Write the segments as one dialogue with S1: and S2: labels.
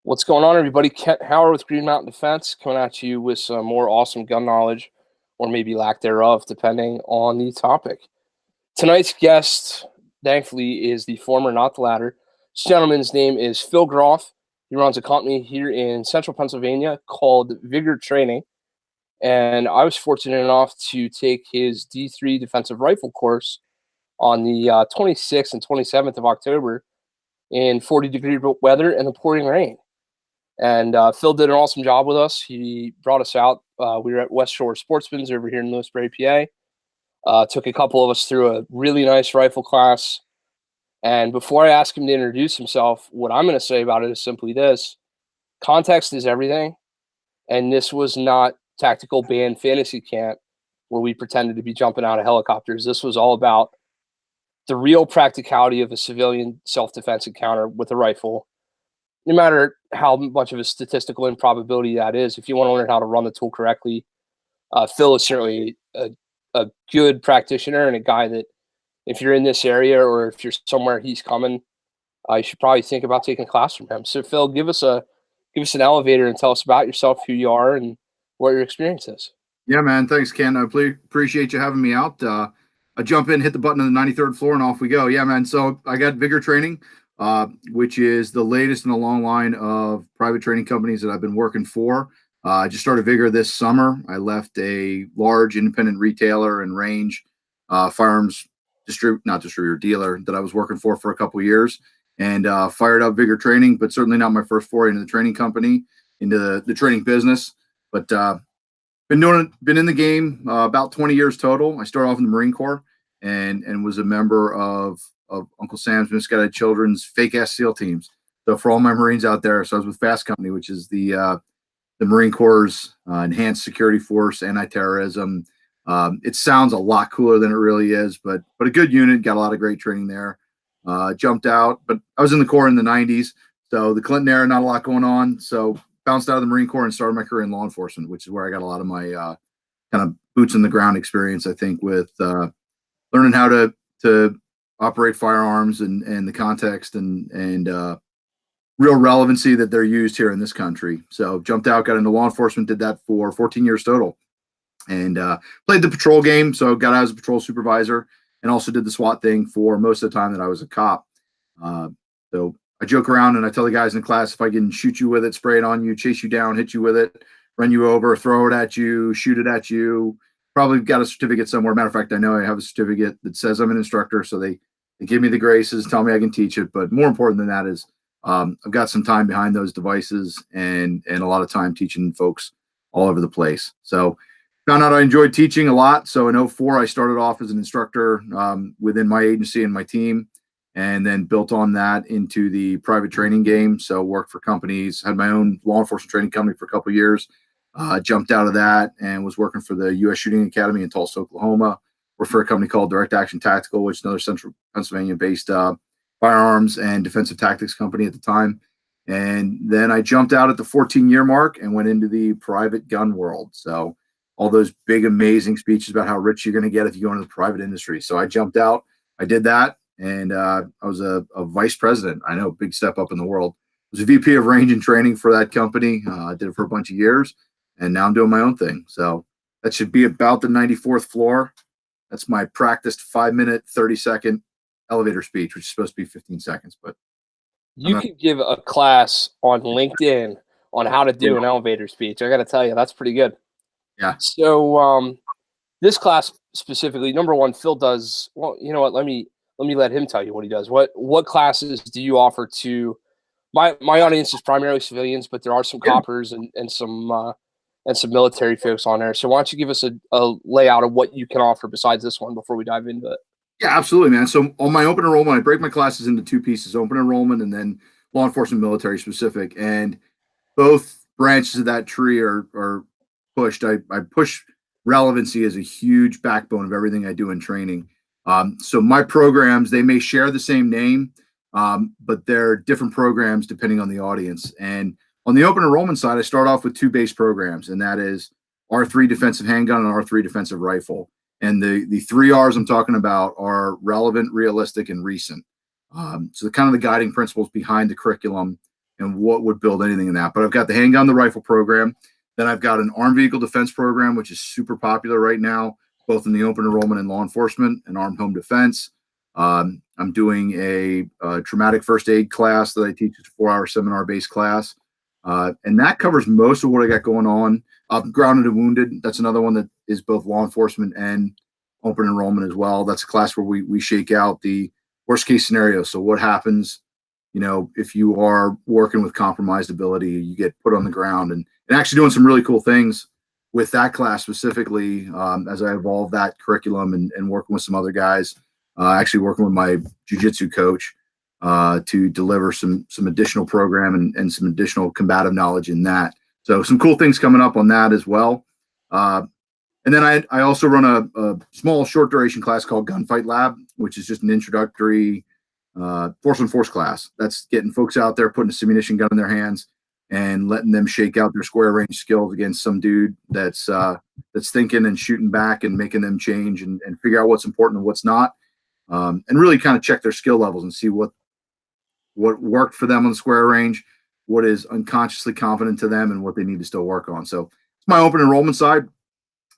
S1: What's going on, everybody? Kent Howard with Green Mountain Defense coming at you with some more awesome gun knowledge, or maybe lack thereof, depending on the topic. Tonight's guest, thankfully, is the former, not the latter. This gentleman's name is Phill Groff. He runs a company here in central Pennsylvania called Vigr Training, and I was fortunate enough to take his D3 defensive rifle course on the 26th and 27th of October in 40-degree weather and the pouring rain. And Phill did an awesome job with us. He brought us out. We were at West Shore Sportsman's over here in Lewisberry, PA. Took a couple of us through a really nice rifle class. And before I ask him to introduce himself, what I'm going to say about it is simply this. Context is everything. And this was not tactical band fantasy camp where we pretended to be jumping out of helicopters. This was all about the real practicality of a civilian self-defense encounter with a rifle. No matter how much of a statistical improbability that is, if you want to learn how to run the tool correctly, Phill is certainly a good practitioner and a guy that, if you're in this area or if you're somewhere he's coming, you should probably think about taking a class from him. So, Phill, give us an elevator and tell us about yourself, who you are, and what your experience is.
S2: Yeah, man. Thanks, Ken. I appreciate you having me out. I jump in, hit the button on the 93rd floor, and off we go. Yeah, man. So I got Vigr Training, which is the latest in a long line of private training companies that I've been working for. I just started Vigr this summer. I left a large independent retailer and range firearms distributor dealer that I was working for a couple of years, and fired up Vigr Training, but certainly not my first foray into the training company, into the training business. But been in the game about 20 years total. I started off in the Marine Corps and was a member of Uncle Sam's Misguided Children's fake-ass SEAL teams. So for all my Marines out there, so I was with Fast Company, which is the Marine Corps' enhanced security force, anti-terrorism. It sounds a lot cooler than it really is, but a good unit, got a lot of great training there. Jumped out, but I was in the Corps in the 90s, so the Clinton era, not a lot going on. So bounced out of the Marine Corps and started my career in law enforcement, which is where I got a lot of my kind of boots on the ground experience, I think, with learning how to operate firearms and the context and real relevancy that they're used here in this country. So jumped out, got into law enforcement, did that for 14 years total, and played the patrol game. So got out as a patrol supervisor and also did the SWAT thing for most of the time that I was a cop. So I joke around and I tell the guys in class, if I can shoot you with it, spray it on you, chase you down, hit you with it, run you over, throw it at you, shoot it at you, probably got a certificate somewhere. Matter of fact, I know I have a certificate that says I'm an instructor, so they give me the graces, tell me I can teach it. But more important than that is I've got some time behind those devices and a lot of time teaching folks all over the place. So found out I enjoyed teaching a lot. So in 2004, I started off as an instructor within my agency and my team, and then built on that into the private training game. So worked for companies, had my own law enforcement training company for a couple of years, jumped out of that and was working for the U.S. Shooting Academy in Tulsa, Oklahoma. Worked for a company called Direct Action Tactical, which is another central Pennsylvania-based firearms and defensive tactics company at the time. And then I jumped out at the 14-year mark and went into the private gun world. So all those big, amazing speeches about how rich you're going to get if you go into the private industry. So I jumped out, I did that, and I was a vice president. I know, big step up in the world. I was a VP of range and training for that company. I did it for a bunch of years, and now I'm doing my own thing. So that should be about the 94th floor. That's my practiced 5-minute, 30-second elevator speech, which is supposed to be 15 seconds. But
S1: you could give a class on LinkedIn on how to do an elevator speech. I got to tell you, that's pretty good.
S2: Yeah.
S1: So this class specifically, number one, Phill does, well, you know what, let me let him tell you what he does. What classes do you offer to my audience is primarily civilians, but there are some coppers and some military folks on there. So why don't you give us a layout of what you can offer besides this one before we dive into it?
S2: Yeah, absolutely, man. So on my open enrollment, I break my classes into two pieces: open enrollment and then law enforcement, military specific. And both branches of that tree are pushed. I push relevancy as a huge backbone of everything I do in training. So my programs, they may share the same name, but they're different programs depending on the audience. And on the open enrollment side, I start off with two base programs, and that is R3 defensive handgun and R3 defensive rifle. And the three R's I'm talking about are relevant, realistic, and recent. So kind of the guiding principles behind the curriculum and what would build anything in that. But I've got the handgun, the rifle program. Then I've got an armed vehicle defense program, which is super popular right now, both in the open enrollment and law enforcement and armed home defense. I'm doing a traumatic first aid class that I teach. It's a 4-hour seminar-based class. And that covers most of what I got going on. Grounded and Wounded, that's another one that is both law enforcement and open enrollment as well. That's a class where we shake out the worst case scenario. So what happens, if you are working with compromised ability, you get put on the ground, and actually doing some really cool things with that class specifically, as I evolve that curriculum and working with some other guys, actually working with my jiu-jitsu coach to deliver some additional program and some additional combative knowledge in that. So some cool things coming up on that as well. And then I also run a small short duration class called Gunfight Lab, which is just an introductory force on force class. That's getting folks out there, putting a ammunition gun in their hands and letting them shake out their square range skills against some dude that's thinking and shooting back and making them change and figure out what's important and what's not. And really kind of check their skill levels and see what worked for them on the square range, what is unconsciously confident to them, and what they need to still work on. So it's my open enrollment side.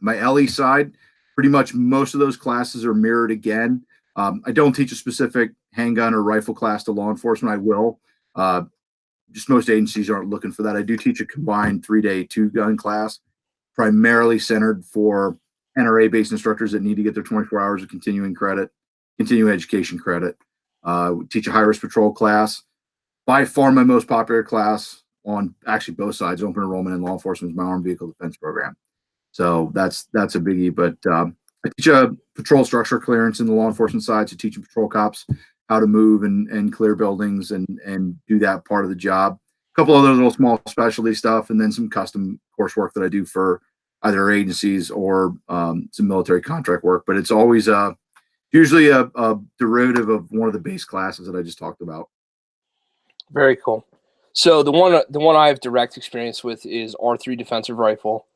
S2: My LE side, pretty much most of those classes are mirrored again. I don't teach a specific handgun or rifle class to law enforcement. I will. Just most agencies aren't looking for that. I do teach a combined 3-day 2-gun class, primarily centered for NRA-based instructors that need to get their 24 hours of continuing education credit. We teach a high-risk patrol class. By far my most popular class on actually both sides, open enrollment and law enforcement, is my armed vehicle defense program. So that's a biggie. But I teach a patrol structure clearance in the law enforcement side, so teaching patrol cops how to move and clear buildings and do that part of the job. A couple other little small specialty stuff, and then some custom coursework that I do for either agencies or some military contract work. But it's always usually a derivative of one of the base classes that I just talked about.
S1: Very cool. So the one I have direct experience with is R3 defensive rifle.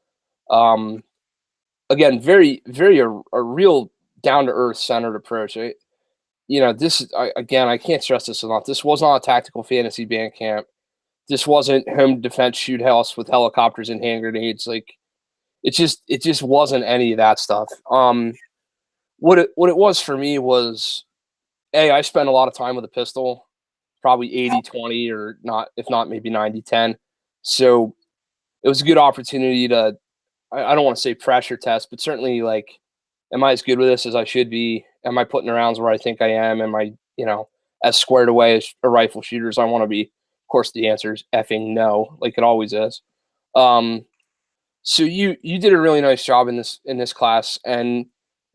S1: Again, very a real down to earth centered approach. I can't stress this enough. This was not a tactical fantasy band camp. This wasn't home defense shoot house with helicopters and hand grenades. Like it just wasn't any of that stuff. What it was for me was, I spent a lot of time with a pistol, probably 80-20 or not, if not maybe 90-10. So it was a good opportunity to, I don't want to say pressure test, but certainly like, am I as good with this as I should be? Am I putting the rounds where I think I am? Am I, as squared away as a rifle shooter as I want to be? Of course, the answer is effing no, like it always is. So you did a really nice job in this class. And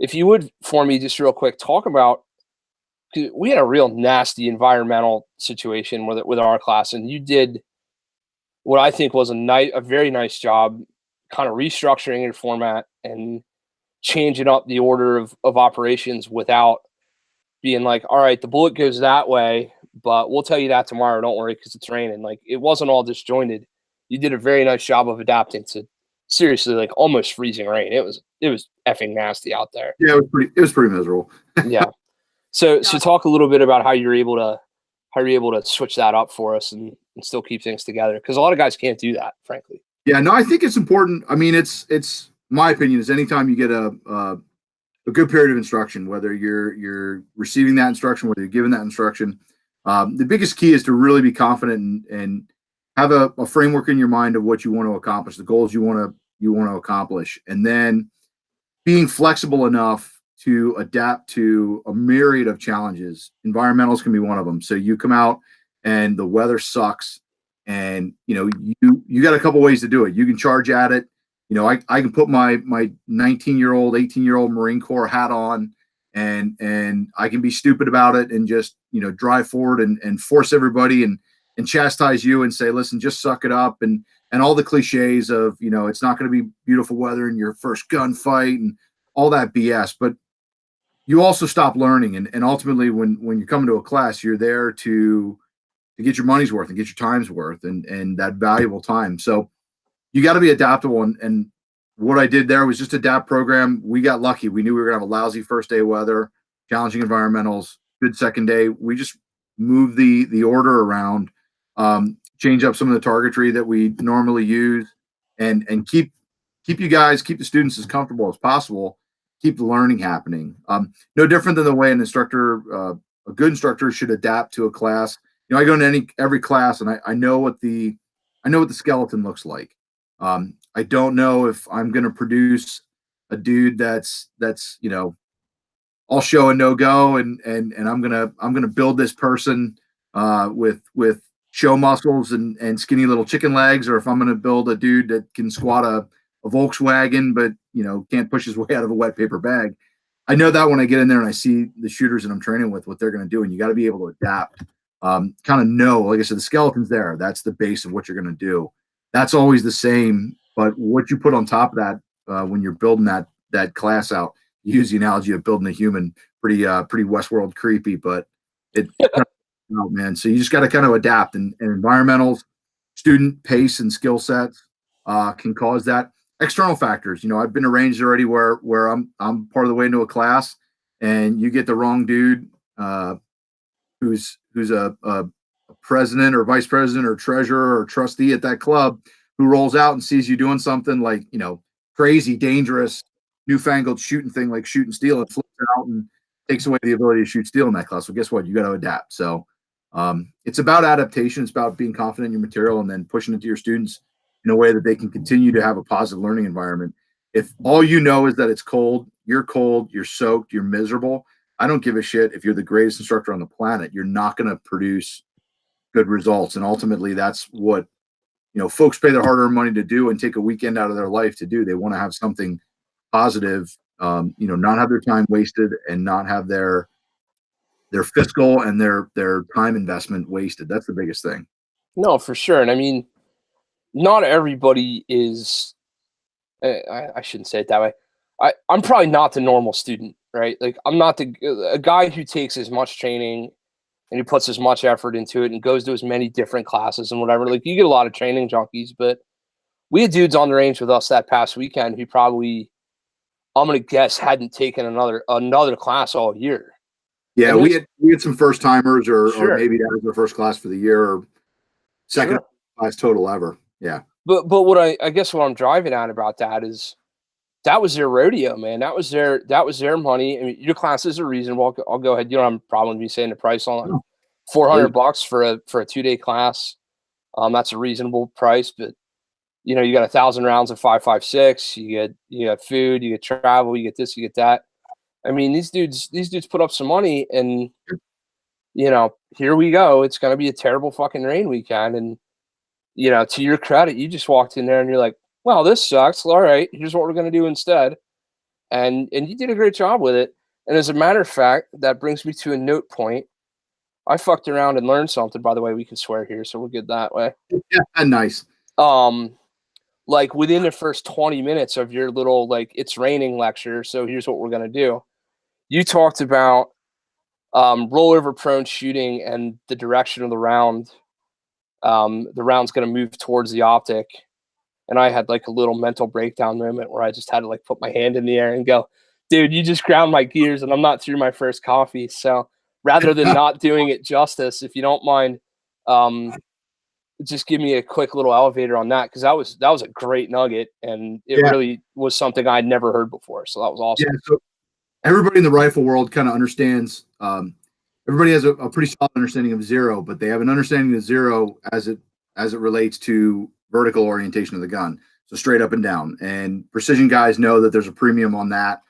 S1: if you would, for me, just real quick, talk about, because we had a real nasty environmental situation with our class, and you did what I think was a very nice job, kind of restructuring your format and changing up the order of operations without being like, all right, the bullet goes that way, but we'll tell you that tomorrow. Don't worry, because it's raining. Like it wasn't all disjointed. You did a very nice job of adapting to seriously like almost freezing rain. It was effing nasty out there.
S2: Yeah, it was pretty miserable.
S1: Yeah. So talk a little bit about how you're able to switch that up for us and still keep things together, because a lot of guys can't do that, frankly.
S2: Yeah, no, I think it's important. I mean, it's my opinion is anytime you get a good period of instruction, whether you're receiving that instruction, whether you're giving that instruction, the biggest key is to really be confident and have a framework in your mind of what you want to accomplish, the goals you want to accomplish, and then being flexible enough to adapt to a myriad of challenges. Environmentals can be one of them. So you come out and the weather sucks, and you got a couple ways to do it. You can charge at it. I can put my 19-year-old, 18-year-old Marine Corps hat on, and I can be stupid about it and just drive forward and force everybody and chastise you and say, listen, just suck it up, and all the cliches of it's not going to be beautiful weather in your first gunfight and all that BS. But you also stop learning, and ultimately when you come to a class, you're there to get your money's worth and get your time's worth and that valuable time. So you got to be adaptable. And what I did there was just adapt program. We got lucky. We knew we were going to have a lousy first day of weather, challenging environmentals, good second day. We just moved the order around, change up some of the targetry that we normally use, and keep the students as comfortable as possible. Keep the learning happening. No different than the way an instructor, a good instructor, should adapt to a class. You know, I go into every class, and I know what the skeleton looks like. I don't know if I'm going to produce a dude that's all show and no go, and I'm gonna build this person with show muscles and skinny little chicken legs, or if I'm gonna build a dude that can squat a Volkswagen but can't push his way out of a wet paper bag. I know that when I get in there and I see the shooters that I'm training with, what they're going to do, and you got to be able to adapt. Kind of know, like I said, the skeleton's there. That's the base of what you're going to do. That's always the same, but what you put on top of that when you're building that class out, you use the analogy of building a human. Pretty Westworld creepy, but oh man. So you just got to kind of adapt, and environmentals, student pace, and skill sets can cause that. External factors, I've been arranged already where I'm part of the way into a class, and you get the wrong dude who's a president or vice president or treasurer or trustee at that club, who rolls out and sees you doing something like crazy, dangerous, newfangled shooting thing like shoot and steal, and flips out and takes away the ability to shoot steel in that class. So guess what? You got to adapt. So it's about adaptation. It's about being confident in your material and then pushing it to your students in a way that they can continue to have a positive learning environment. If all you know is that it's cold, you're soaked, you're miserable, I don't give a shit if you're the greatest instructor on the planet. You're not going to produce good results. And ultimately, that's what folks pay their hard-earned money to do and take a weekend out of their life to do. They want to have something positive, not have their time wasted, and not have their fiscal and their time investment wasted. That's the biggest thing.
S1: No, for sure. And I mean, not everybody is, I shouldn't say it that way. I'm probably not the normal student, right? Like, I'm not a guy who takes as much training and who puts as much effort into it and goes to as many different classes and whatever. Like, you get a lot of training junkies, but we had dudes on the range with us that past weekend who probably, I'm going to guess, hadn't taken another class all year.
S2: Yeah, we had some first timers, or maybe that was their first class for the year, or second class total ever. Yeah.
S1: But what I guess what I'm driving at about that is that was their rodeo, man. That was their money. I mean, your classes are reasonable. I'll go ahead. You don't have a problem with me saying the price on it. $400 for a 2-day class. That's a reasonable price, but you got 1,000 rounds of 5.56. You get food, you get travel, you get this, you get that. I mean, these dudes put up some money, and here we go. It's gonna be a terrible fucking rain weekend, and to your credit, you just walked in there and you're like, well, this sucks. All right, here's what we're going to do instead. And you did a great job with it. And as a matter of fact, that brings me to a note point. I fucked around and learned something. By the way, we can swear here, so we're good that way.
S2: Yeah, nice.
S1: Like within the first 20 minutes of your little, like, it's raining lecture, so here's what we're going to do. You talked about rollover prone shooting and the direction of the round. The round's going to move towards the optic. And I had like a little mental breakdown moment where I just had to like put my hand in the air and go, dude, you just ground my gears, and I'm not through my first coffee. So rather than not doing it justice, if you don't mind, just give me a quick little elevator on that, because that was a great nugget, and it really was something I'd never heard before. So that was awesome.
S2: Yeah, so everybody in the rifle world kind of understands. Everybody has a pretty solid understanding of zero, but they have an understanding of zero as it relates to vertical orientation of the gun, so straight up and down. And precision guys know that there's a premium on that.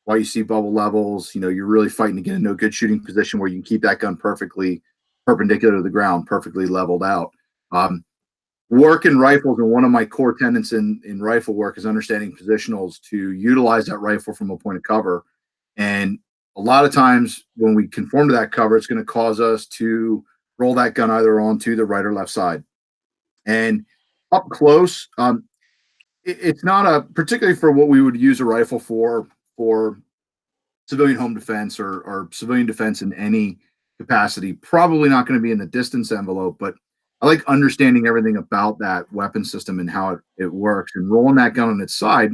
S2: While you see bubble levels, you're really fighting to get into a good shooting position where you can keep that gun perfectly perpendicular to the ground, perfectly leveled out. Work in rifles, and one of my core tenets in rifle work is understanding positionals to utilize that rifle from a point of cover. And a lot of times when we conform to that cover, it's going to cause us to roll that gun either onto the right or left side. And up close, it's not particularly for what we would use a rifle for civilian home defense or civilian defense in any capacity. Probably not going to be in the distance envelope, but I like understanding everything about that weapon system and how it works. And rolling that gun on its side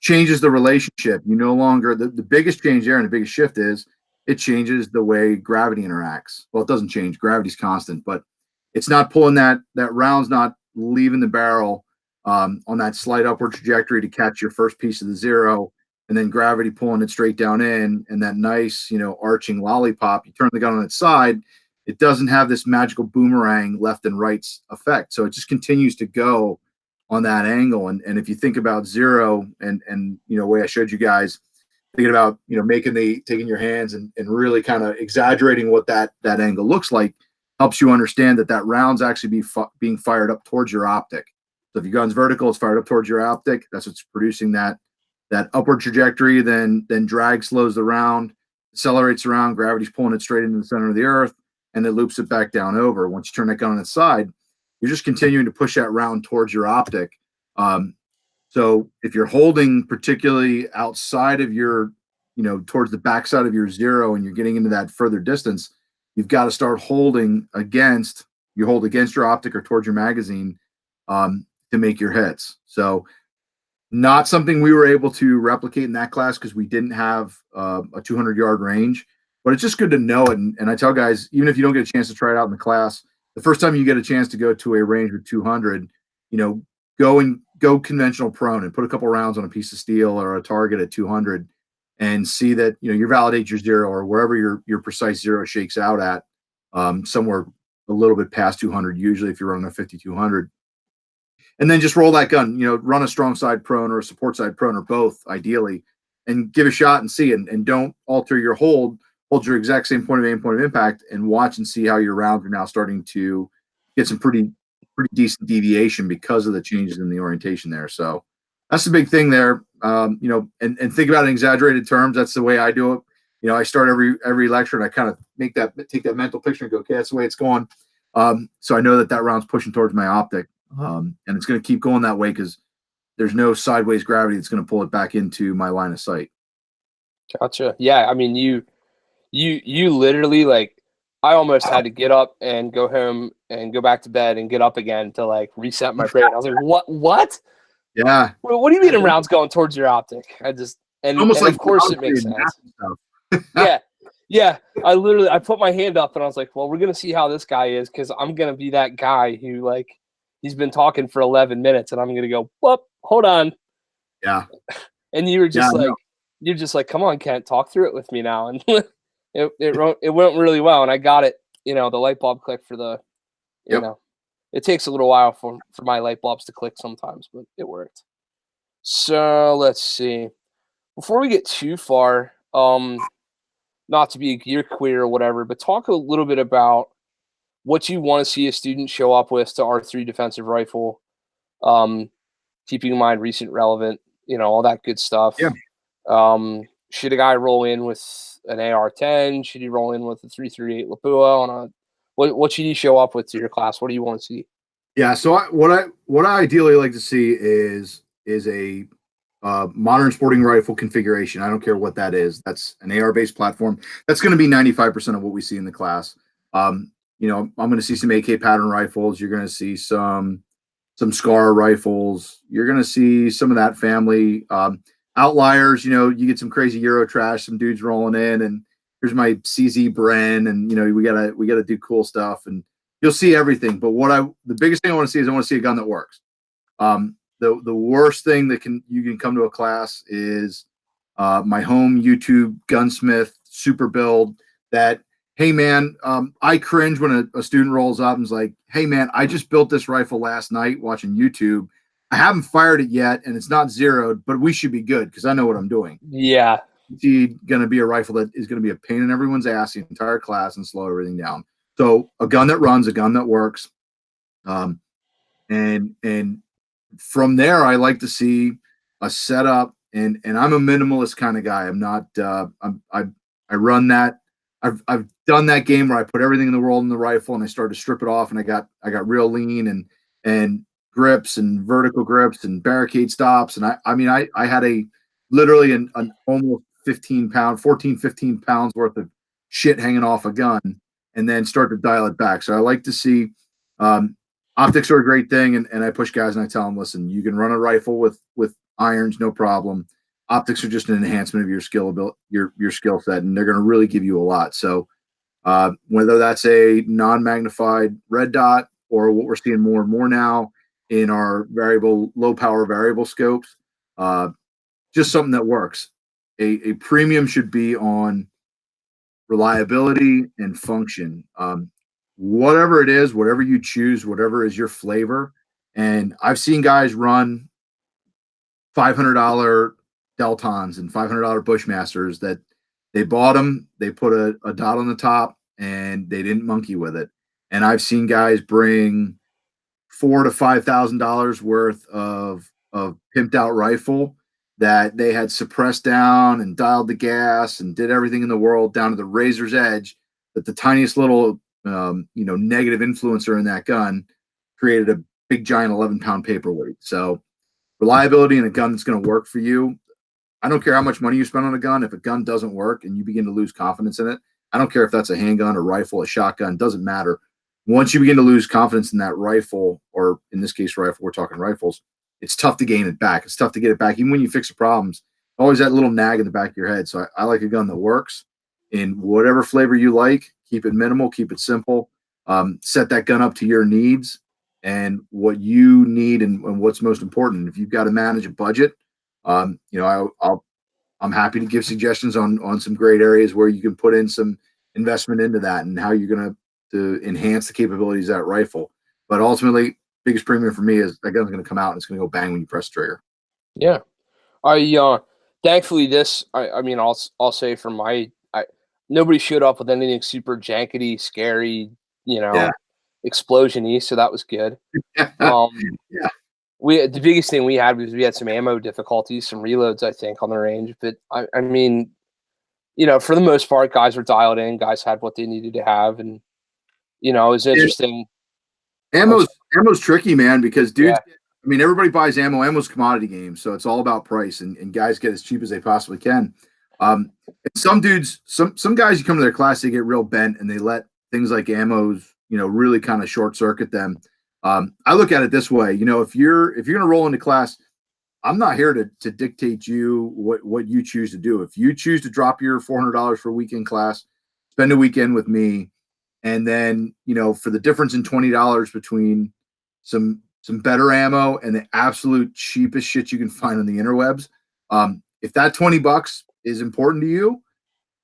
S2: changes the relationship. You no longer, the biggest change there and the biggest shift is it changes the way gravity interacts. Well, it doesn't change. Gravity's constant, but it's not pulling that round's not leaving the barrel on that slight upward trajectory to catch your first piece of the zero, and then gravity pulling it straight down in, and that nice, arching lollipop. You turn the gun on its side, it doesn't have this magical boomerang left and right effect. So it just continues to go on that angle. And if you think about zero and the way I showed you guys, thinking about taking your hands and really kind of exaggerating what that angle looks like, helps you understand that round's actually being fired up towards your optic. So if your gun's vertical, it's fired up towards your optic. That's what's producing that upward trajectory. Then drag slows the round, accelerates the round, gravity's pulling it straight into the center of the earth, and it loops it back down over. Once you turn that gun on its side, you're just continuing to push that round towards your optic. So if you're holding particularly outside of your, towards the backside of your zero, and you're getting into that further distance, you've got to start holding against your optic or towards your magazine to make your hits. So not something we were able to replicate in that class because we didn't have a 200-yard range, but it's just good to know it. And I tell guys, even if you don't get a chance to try it out in the class, the first time you get a chance to go to a range with 200, go conventional prone and put a couple rounds on a piece of steel or a target at 200 and see that, you validate your zero or wherever your precise zero shakes out at, somewhere a little bit past 200, usually if you're running a 5200. And then just roll that gun, run a strong side prone or a support side prone or both, ideally, and give a shot and see. And don't alter your hold your exact same point of aim, point of impact, and watch and see how your rounds are now starting to get some pretty decent deviation because of the changes in the orientation there. So that's the big thing there. And think about it in exaggerated terms. That's the way I do it. I start every lecture and I kind of take that mental picture and go, okay, that's the way it's going. So I know that round's pushing towards my optic. And it's going to keep going that way because there's no sideways gravity that's going to pull it back into my line of sight.
S1: Gotcha. Yeah, I mean, you literally, like, I almost had to get up and go home and go back to bed and get up again to, like, reset my brain. I was like, what?
S2: Yeah.
S1: What do you mean a round's going towards your optic?
S2: Almost like
S1: of course it makes sense. Yeah. I put my hand up and I was like, well, we're going to see how this guy is because I'm going to be that guy who, like, he's been talking for 11 minutes and I'm going to go, whoop, hold on.
S2: Yeah.
S1: And you were just you're just like, come on, Kent, talk through it with me now. And it went really well. And I got it, the light bulb click for the, it takes a little while for my light bulbs to click sometimes, but it worked. So let's see. Before we get too far, not to be a gear queer or whatever, but talk a little bit about what you want to see a student show up with to R3 defensive rifle, keeping in mind recent relevant, all that good stuff.
S2: Yeah.
S1: Should a guy roll in with an AR-10? Should he roll in with a 338 Lapua on a? What should he show up with to your class? What do you want to see?
S2: Yeah. So what I ideally like to see is a modern sporting rifle configuration. I don't care what that is. That's an AR-based platform. That's going to be 95% of what we see in the class. I'm going to see some AK pattern rifles. You're going to see some SCAR rifles. You're going to see some of that family. Outliers, you get some crazy Euro trash, some dudes rolling in, and here's my CZ Bren, and we gotta do cool stuff, and you'll see everything. But the biggest thing I want to see is I want to see a gun that works. The worst thing you can come to a class is my home YouTube gunsmith super build that, hey man, I cringe when a student rolls up and is like, hey man, I just built this rifle last night watching YouTube. I haven't fired it yet and it's not zeroed, but we should be good because I know what I'm doing.
S1: Yeah.
S2: It's going to be a rifle that is going to be a pain in everyone's ass the entire class and slow everything down. So a gun that runs, a gun that works. And from there, I like to see a setup, and I'm a minimalist kind of guy. I'm not, I run that. I've done that game where I put everything in the world in the rifle and I started to strip it off, and I got real lean and grips and vertical grips and barricade stops. And I had literally an almost 14, 15 pounds worth of shit hanging off a gun, and then start to dial it back. So I like to see, optics are a great thing. And I push guys and I tell them, listen, you can run a rifle with irons, no problem. Optics are just an enhancement of your skill set, and they're going to really give you a lot. So Whether that's a non-magnified red dot or what we're seeing more and more now in our low power variable scopes, just something that works. A premium should be on reliability and function. Whatever it is, whatever you choose, whatever is your flavor. And I've seen guys run $500 Deltons and $500 Bushmasters that they bought them, they put a dot on the top, and they didn't monkey with it. And I've seen guys bring $4,000 to $5,000 worth of pimped out rifle that they had suppressed down and dialed the gas and did everything in the world down to the razor's edge, that the tiniest little negative influencer in that gun created a big giant 11-pound paperweight. So reliability in a gun that's going to work for you. I don't care how much money you spend on a gun. If a gun doesn't work and you begin to lose confidence in it, I don't care if that's a handgun, a rifle, a shotgun, doesn't matter. Once you begin to lose confidence in that rifle, or in this case, rifle, we're talking rifles, it's tough to gain it back. It's tough to get it back. Even when you fix the problems, always that little nag in the back of your head. So I like a gun that works in whatever flavor you like. Keep it minimal, keep it simple. Set that gun up to your needs and what you need and what's most important. If you've got to manage a budget, I'm happy to give suggestions on some great areas where you can put in some investment into that and how you're going to enhance the capabilities of that rifle. But ultimately, biggest premium for me is that gun's going to come out and it's going to go bang when you press trigger.
S1: Yeah. Thankfully I mean, I'll say from nobody showed up with anything super jankety, scary,
S2: Yeah.
S1: explosion-y, so that was good.
S2: Yeah.
S1: The biggest thing we had was we had some ammo difficulties, some reloads, I think, on the range. But I mean, for the most part, guys were dialed in. Guys had what they needed to have, and it was interesting.
S2: Ammo's tricky, man, because dudes.
S1: Yeah.
S2: I mean, everybody buys ammo. Ammo's a commodity game, so it's all about price, and guys get as cheap as they possibly can. And some dudes, some guys, you come to their class, they get real bent, and they let things like ammos, really kind of short circuit them. I look at it this way, if you're gonna roll into class, I'm not here to dictate you what you choose to do. If you choose to drop your $400 for a weekend class, spend a weekend with me, and then for the difference in $20 between some better ammo and the absolute cheapest shit you can find on the interwebs, if that $20 is important to you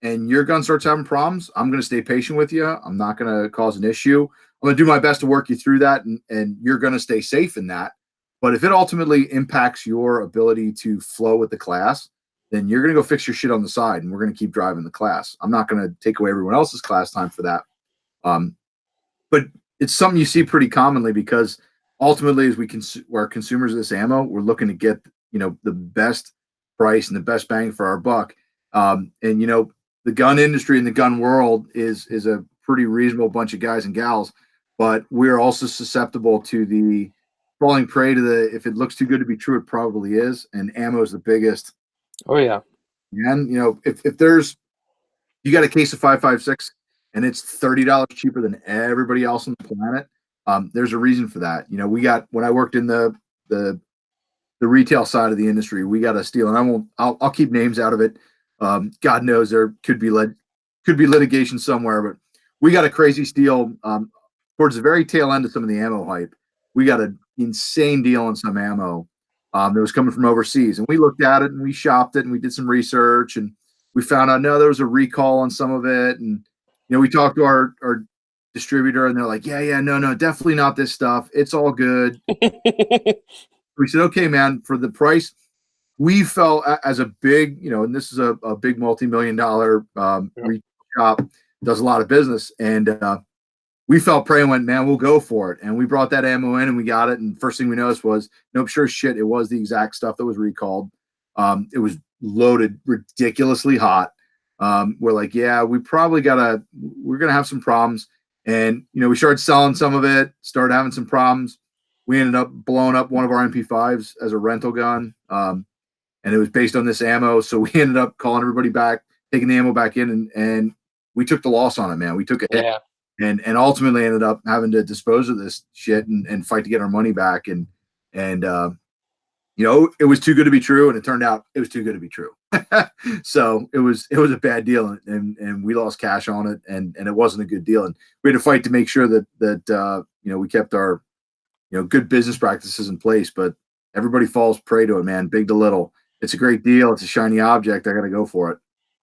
S2: and your gun starts having problems, I'm going to stay patient with you. I'm not going to cause an issue. I'm going to do my best to work you through that, and you're going to stay safe in that. But if it ultimately impacts your ability to flow with the class, then you're going to go fix your shit on the side, and we're going to keep driving the class. I'm not going to take away everyone else's class time for that. But it's something you see pretty commonly, because ultimately, as we're consumers of this ammo, we're looking to get the best price and the best bang for our buck. And the gun industry and the gun world is a pretty reasonable bunch of guys and gals, but we're also susceptible to the falling prey to if it looks too good to be true, it probably is. And ammo is the biggest.
S1: Oh yeah.
S2: And if there's, you got a case of 5.56 and it's $30 cheaper than everybody else on the planet, there's a reason for that. When I worked in the retail side of the industry, we got a steal, and I'll keep names out of it. God knows there could be litigation somewhere, but we got a crazy steal towards the very tail end of some of the ammo hype. We got an insane deal on some ammo that was coming from overseas, and we looked at it and we shopped it and we did some research, and we found out there was a recall on some of it, and we talked to our distributor, and they're like, yeah, no, definitely not this stuff. It's all good. We said, okay, man, for the price, we felt as a big, and this is a big multi-million-dollar retail shop, does a lot of business, and we felt prey and went, man, we'll go for it. And we brought that ammo in and we got it. And first thing we noticed was, nope, sure as shit, it was the exact stuff that was recalled. It was loaded ridiculously hot. We're like, yeah, we're going to have some problems. And, we started selling some of it, started having some problems. We ended up blowing up one of our MP5s as a rental gun. And it was based on this ammo. So we ended up calling everybody back, taking the ammo back in, and we took the loss on it, man. We took a hit.
S1: Yeah.
S2: And ultimately ended up having to dispose of this shit and fight to get our money back. And it was too good to be true. And it turned out it was too good to be true. So it was a bad deal, and we lost cash on it, and it wasn't a good deal, and we had to fight to make sure that we kept our good business practices in place. But everybody falls prey to it, man, big to little. It's a great deal. It's a shiny object. I got to go for it.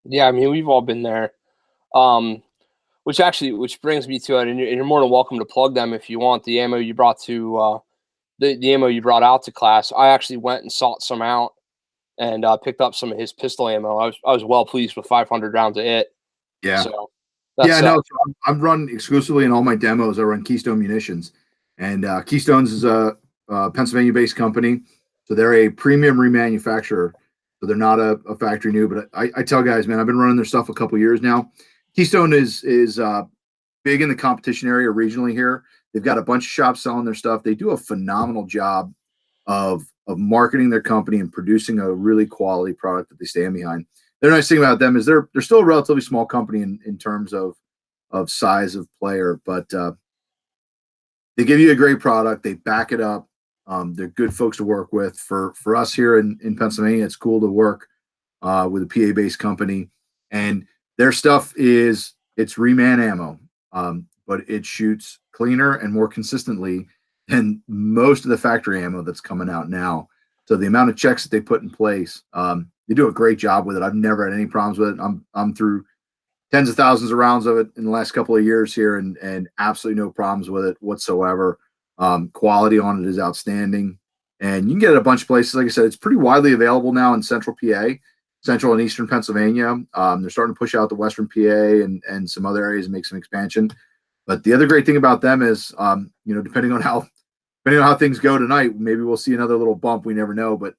S1: Yeah, I mean, we've all been there. Um, which brings me to it, and you're more than welcome to plug them if you want. The ammo you brought to the ammo you brought out to class, I actually went and sought some out and picked up some of his pistol ammo. I was well pleased with 500 rounds of it.
S2: Yeah.
S1: So
S2: Yeah,
S1: that's
S2: no, so I'm run exclusively in all my demos. I run Keystone Munitions, and Keystone's is a Pennsylvania-based company, so they're a premium remanufacturer. So they're not a factory new. But I tell guys, man, I've been running their stuff a couple years now. Keystone is big in the competition area regionally here. They've got a bunch of shops selling their stuff. They do a phenomenal job of marketing their company and producing a really quality product that they stand behind. The nice thing about them is they're still a relatively small company in terms of size of player, but they give you a great product. They back it up. They're good folks to work with. For us here in Pennsylvania, it's cool to work with a PA based company, and their stuff it's reman ammo, but it shoots cleaner and more consistently than most of the factory ammo that's coming out now. So the amount of checks that they put in place, they do a great job with it. I've never had any problems with it. I'm through tens of thousands of rounds of it in the last couple of years here, and absolutely no problems with it whatsoever. Quality on it is outstanding, and you can get it a bunch of places. Like I said, it's pretty widely available now in Central PA, Central and Eastern Pennsylvania. They're starting to push out the Western PA and some other areas and make some expansion. But the other great thing about them is, depending on how things go tonight, maybe we'll see another little bump. We never know, but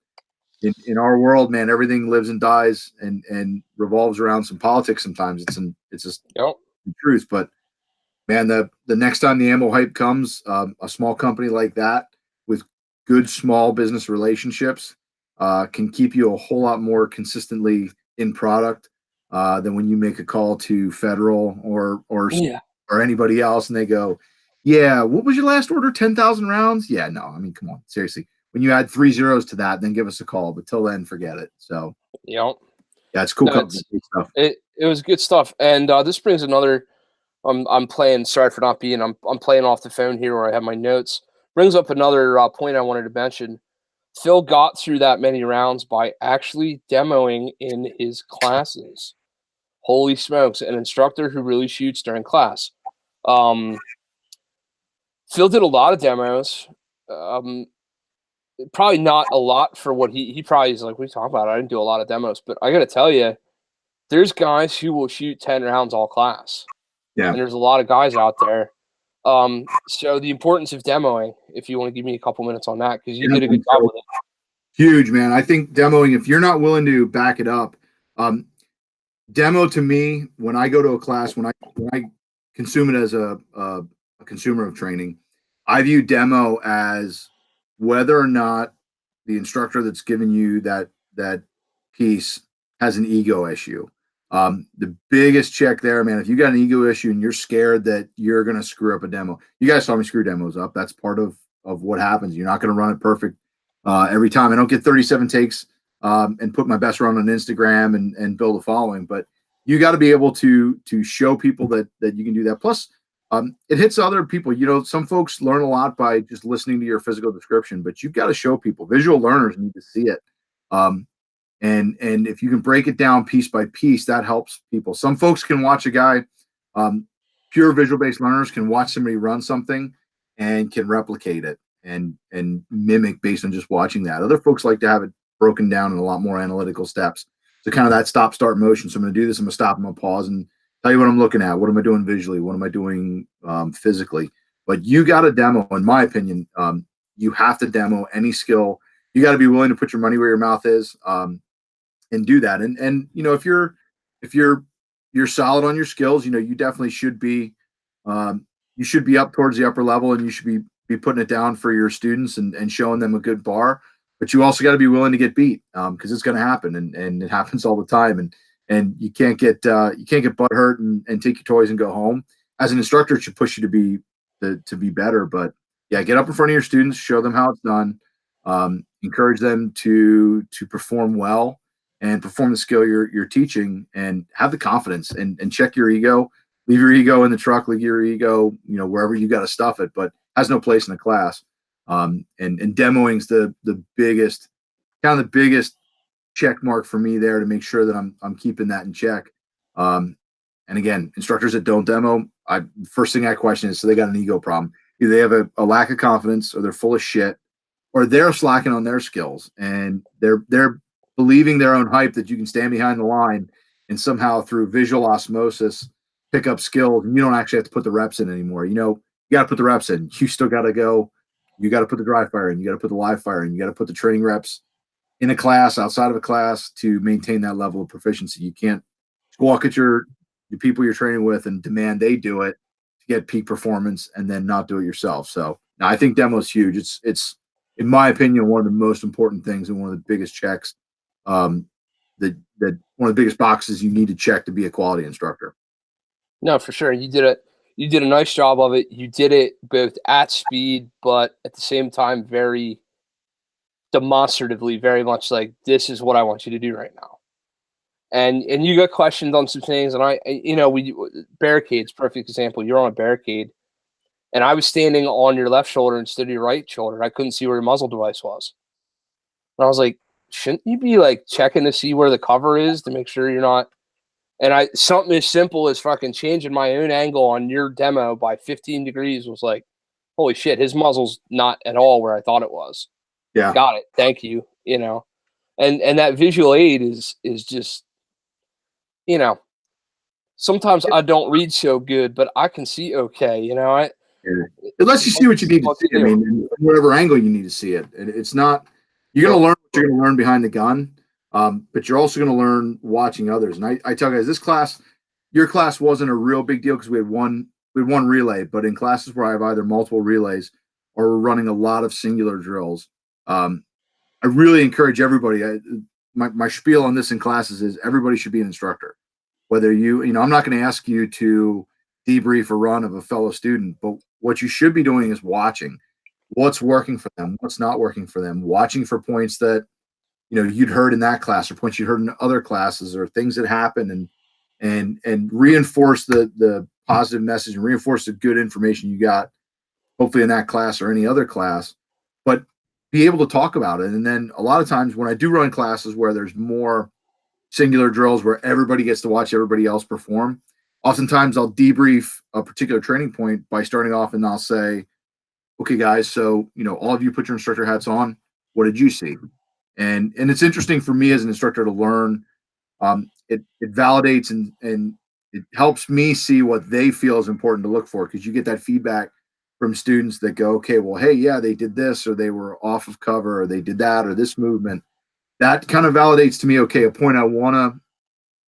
S2: in our world, man, everything lives and dies and revolves around some politics. Sometimes it's just
S1: yep.
S2: the truth. But man, the next time the ammo hype comes, a small company like that with good small business relationships can keep you a whole lot more consistently in product than when you make a call to Federal or anybody else and they go, yeah, what was your last order? 10,000 rounds? Yeah, no, I mean, come on, seriously. When you add 3 zeros to that, then give us a call. But till then, forget it. So,
S1: Yep.
S2: yeah, it's cool
S1: No,
S2: company stuff.
S1: it was good stuff. And this brings another. I'm playing. Sorry for not being. I'm playing off the phone here where I have my notes. Brings up another point I wanted to mention. Phill got through that many rounds by actually demoing in his classes. Holy smokes! An instructor who really shoots during class. Phill did a lot of demos. Probably not a lot for what he probably is like. We talk about. I didn't do a lot of demos, but I got to tell you, there's guys who will shoot 10 rounds all class.
S2: Yeah.
S1: And there's a lot of guys out there. So the importance of demoing, if you want to give me a couple minutes on that, because you did a good job with it.
S2: Huge, man. I think demoing, if you're not willing to back it up, demo to me, when I go to a class, when I consume it as a consumer of training, I view demo as whether or not the instructor that's giving you that piece has an ego issue. The biggest check there, man, if you got an ego issue and you're scared that you're going to screw up a demo, you guys saw me screw demos up. That's part of what happens. You're not going to run it perfect every time. I don't get 37 takes and put my best run on Instagram and build a following, but you got to be able to show people that you can do that. Plus, it hits other people. Some folks learn a lot by just listening to your physical description, but you've got to show people. Visual learners need to see it. And if you can break it down piece by piece, that helps people. Some folks can watch a guy, pure visual based learners can watch somebody run something and can replicate it and mimic based on just watching that. Other folks like to have it broken down in a lot more analytical steps. So kind of that stop start motion. So I'm going to do this. I'm going to stop. I'm going to pause and tell you what I'm looking at. What am I doing visually? What am I doing physically? But you got to demo, in my opinion. You have to demo any skill. You got to be willing to put your money where your mouth is. And do that. And if you're solid on your skills, you definitely should be you should be up towards the upper level, and you should be putting it down for your students and showing them a good bar. But you also got to be willing to get beat because it's going to happen, and it happens all the time. And you can't get butt hurt and take your toys and go home. As an instructor, it should push you to be better. But yeah, get up in front of your students, show them how it's done, encourage them to perform well. and perform the skill you're teaching, and have the confidence, and check your ego. Leave your ego in the truck, leave your ego, wherever you got to stuff it, but has no place in the class. And demoing's the biggest, kind of the biggest check mark for me there, to make sure that I'm keeping that in check. And again, instructors that don't demo, first thing I question is, so they got an ego problem. Either they have a lack of confidence, or they're full of shit, or they're slacking on their skills, and they're believing their own hype that you can stand behind the line and somehow through visual osmosis pick up skills, and you don't actually have to put the reps in anymore. You got to put the reps in. You still got to go. You got to put the dry fire in. You got to put the live fire in. You got to put the training reps in a class, outside of a class, to maintain that level of proficiency. You can't walk at the people you're training with and demand they do it to get peak performance, and then not do it yourself. So now I think demo is huge. It's in my opinion one of the most important things, and one of the biggest checks, that one of the biggest boxes you need to check to be a quality instructor.
S1: No, for sure. You did a nice job of it. You did it both at speed, but at the same time, very demonstratively, very much like, this is what I want you to do right now. And you got questions on some things, and we barricades, perfect example. You're on a barricade, and I was standing on your left shoulder instead of your right shoulder. I couldn't see where your muzzle device was. And I was like, shouldn't you be like checking to see where the cover is to make sure you're not? And something as simple as fucking changing my own angle on your demo by 15 degrees was like, holy shit, his muzzle's not at all where I thought it was.
S2: Yeah.
S1: Got it. Thank you. And that visual aid is just, sometimes I don't read so good, but I can see okay.
S2: Yeah. Unless you see what you need to see. I mean, whatever angle you need to see it. It's not, you're going to learn what you're going to learn behind the gun. But you're also going to learn watching others. And I tell guys, your class wasn't a real big deal because we had one relay. But in classes where I have either multiple relays or we're running a lot of singular drills, I really encourage everybody. My spiel on this in classes is everybody should be an instructor. Whether I'm not going to ask you to debrief a run of a fellow student, but what you should be doing is watching what's working for them, what's not working for them, watching for points that you'd heard in that class, or points you'd heard in other classes, or things that happen, and reinforce the positive message, and reinforce the good information you got, hopefully in that class or any other class, but be able to talk about it. And then a lot of times when I do run classes where there's more singular drills where everybody gets to watch everybody else perform, oftentimes I'll debrief a particular training point by starting off, and I'll say, okay, guys, so, all of you put your instructor hats on. What did you see? And it's interesting for me as an instructor to learn. It validates and it helps me see what they feel is important to look for, because you get that feedback from students that go, okay, well, hey, yeah, they did this, or they were off of cover, or they did that, or this movement. That kind of validates to me, okay, a point I want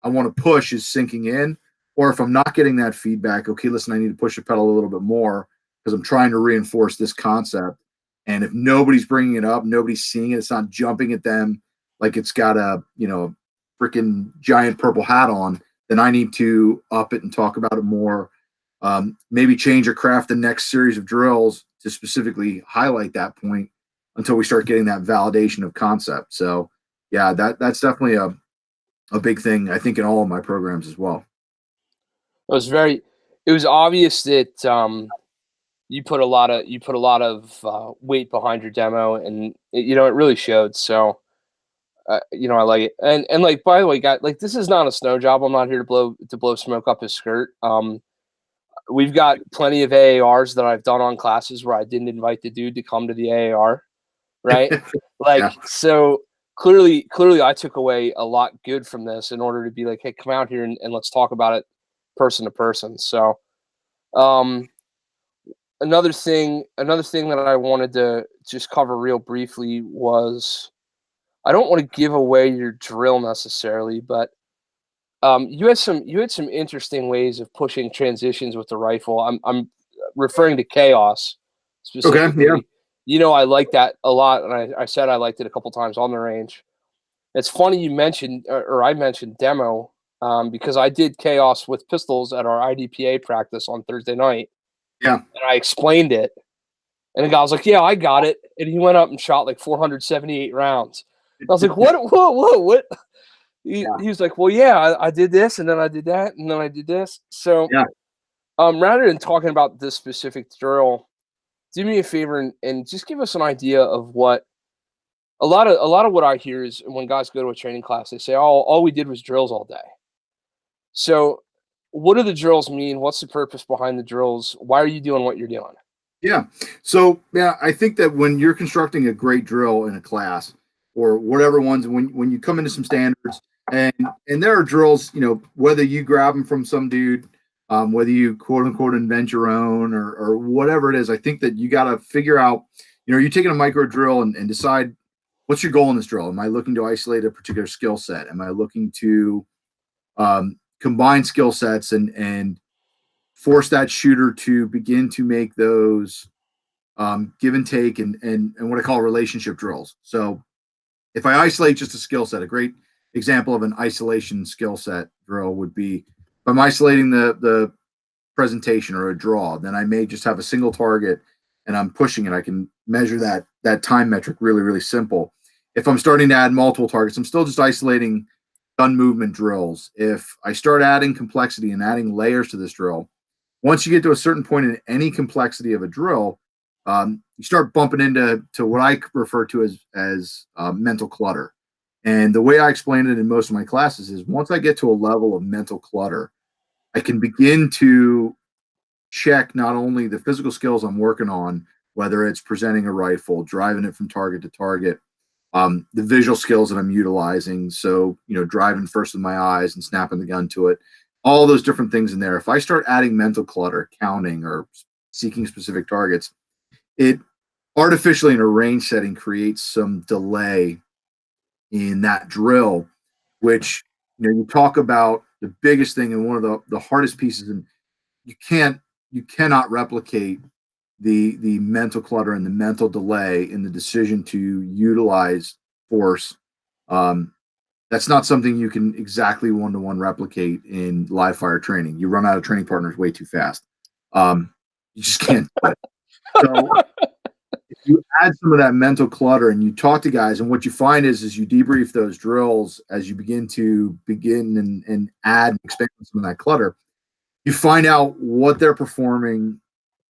S2: to push is sinking in. Or if I'm not getting that feedback, okay, listen, I need to push the pedal a little bit more because I'm trying to reinforce this concept. And if nobody's bringing it up, nobody's seeing it, it's not jumping at them like it's got a, freaking giant purple hat on, then I need to up it and talk about it more. Maybe change or craft the next series of drills to specifically highlight that point until we start getting that validation of concept. So yeah, that's definitely a big thing, I think, in all of my programs as well.
S1: It was obvious that you put a lot of weight behind your demo, and it really showed. So I like it. And like, by the way, guys, like, this is not a snow job. I'm not here to blow smoke up his skirt. We've got plenty of AARs that I've done on classes where I didn't invite the dude to come to the AAR, right? Like, yeah. So clearly I took away a lot good from this in order to be like, hey, come out here and let's talk about it person to person. So another thing that I wanted to just cover real briefly was, I don't want to give away your drill necessarily, but you had some interesting ways of pushing transitions with the rifle. I'm referring to chaos specifically. Okay, yeah. I like that a lot, and I said I liked it a couple times on the range. It's funny you mentioned, or I mentioned demo, because I did chaos with pistols at our IDPA practice on Thursday night.
S2: Yeah,
S1: and I explained it, and the guy was like, "Yeah, I got it," and he went up and shot like 478 rounds. I was like, "What? Whoa! What?" he was like, well, yeah, I did this, and then I did that, and then I did this. So,
S2: Yeah.
S1: rather than talking about this specific drill, do me a favor and just give us an idea of what a lot of what I hear is when guys go to a training class, they say, "Oh, all we did was drills all day." So, what do the drills mean? What's the purpose behind the drills? Why are you doing what you're doing?
S2: Yeah. So yeah, I think that when you're constructing a great drill in a class or whatever ones, when you come into some standards and there are drills, whether you grab them from some dude, whether you quote unquote invent your own or whatever it is, I think that you got to figure out, you're taking a micro drill and decide what's your goal in this drill. Am I looking to isolate a particular skill set? Am I looking to combine skill sets and force that shooter to begin to make those give and take and what I call relationship drills. So if I isolate just a skill set, a great example of an isolation skill set drill would be if I'm isolating the presentation or a draw, then I may just have a single target and I'm pushing it. I can measure that time metric really, really simple. If I'm starting to add multiple targets, I'm still just isolating gun movement drills. If I start adding complexity and adding layers to this drill, once you get to a certain point in any complexity of a drill, you start bumping into what I refer to as mental clutter. And the way I explain it in most of my classes is once I get to a level of mental clutter, I can begin to check not only the physical skills I'm working on, whether it's presenting a rifle, driving it from target to target, the visual skills that I'm utilizing. So, driving first with my eyes and snapping the gun to it, all those different things in there. If I start adding mental clutter, counting or seeking specific targets, it artificially in a range setting creates some delay in that drill, which, you talk about the biggest thing and one of the hardest pieces, and you cannot replicate the mental clutter and the mental delay in the decision to utilize force. That's not something you can exactly one-to-one replicate in live fire training. You run out of training partners way too fast. You just can't do it. So if you add some of that mental clutter and you talk to guys, and what you find is you debrief those drills as you begin and add and expand some of that clutter, you find out what they're performing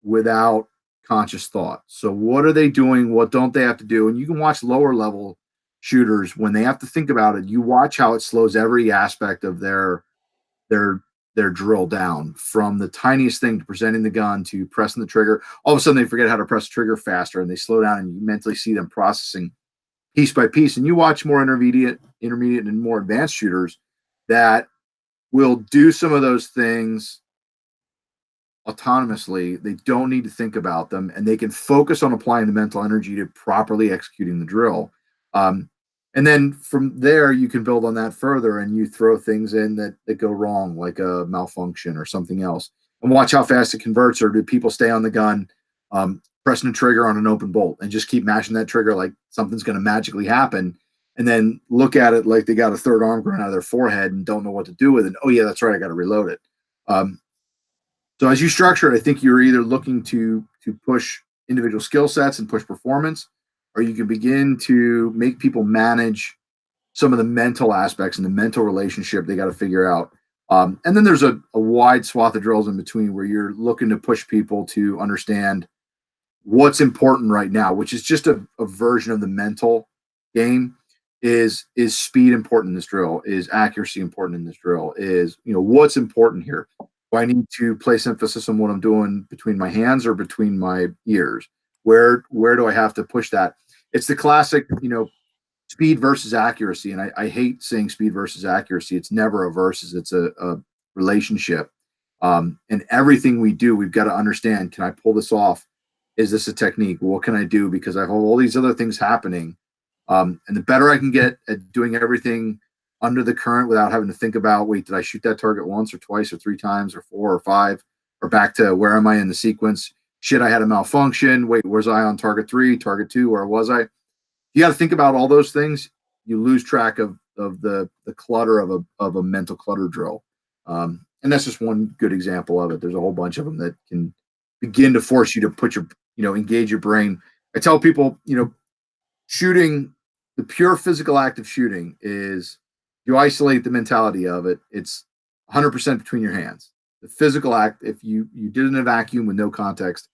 S2: without conscious thought. So what are they doing? What don't they have to do? And you can watch lower level shooters when they have to think about it. You watch how it slows every aspect of their drill down, from the tiniest thing to presenting the gun to pressing the trigger. All of a sudden they forget how to press the trigger faster and they slow down, and you mentally see them processing piece by piece. And you watch more intermediate and more advanced shooters that will do some of those things autonomously. They don't need to think about them, and they can focus on applying the mental energy to properly executing the drill. And then from there, you can build on that further, and you throw things in that go wrong, like a malfunction or something else, and watch how fast it converts. Or do people stay on the gun, pressing the trigger on an open bolt, and just keep mashing that trigger like something's going to magically happen, and then look at it like they got a third arm growing out of their forehead and don't know what to do with it. Oh yeah, that's right, I got to reload it. So as you structure it, I think you're either looking to push individual skill sets and push performance, or you can begin to make people manage some of the mental aspects and the mental relationship they got to figure out. And then there's a wide swath of drills in between where you're looking to push people to understand what's important right now, which is just a version of the mental game. Is speed important in this drill? Is accuracy important in this drill? Is, what's important here? Do I need to place emphasis on what I'm doing between my hands or between my ears? Where do I have to push that? It's the classic, speed versus accuracy. And I hate saying speed versus accuracy. It's never a versus, it's a relationship. And everything we do, we've got to understand, can I pull this off? Is this a technique? What can I do? Because I have all these other things happening. And the better I can get at doing everything under the current without having to think about, wait, did I shoot that target once or twice or three times or four or five, or back to where am I in the sequence? Shit, I had a malfunction. Wait, where's I on target 3, target 2? Where was I? You got to think about all those things. You lose track of the clutter of a mental clutter drill. And that's just one good example of it. There's a whole bunch of them that can begin to force you to put your, engage your brain. I tell people, shooting, the pure physical act of shooting is you isolate the mentality of it, it's 100% between your hands. The physical act, if you did it in a vacuum with no context,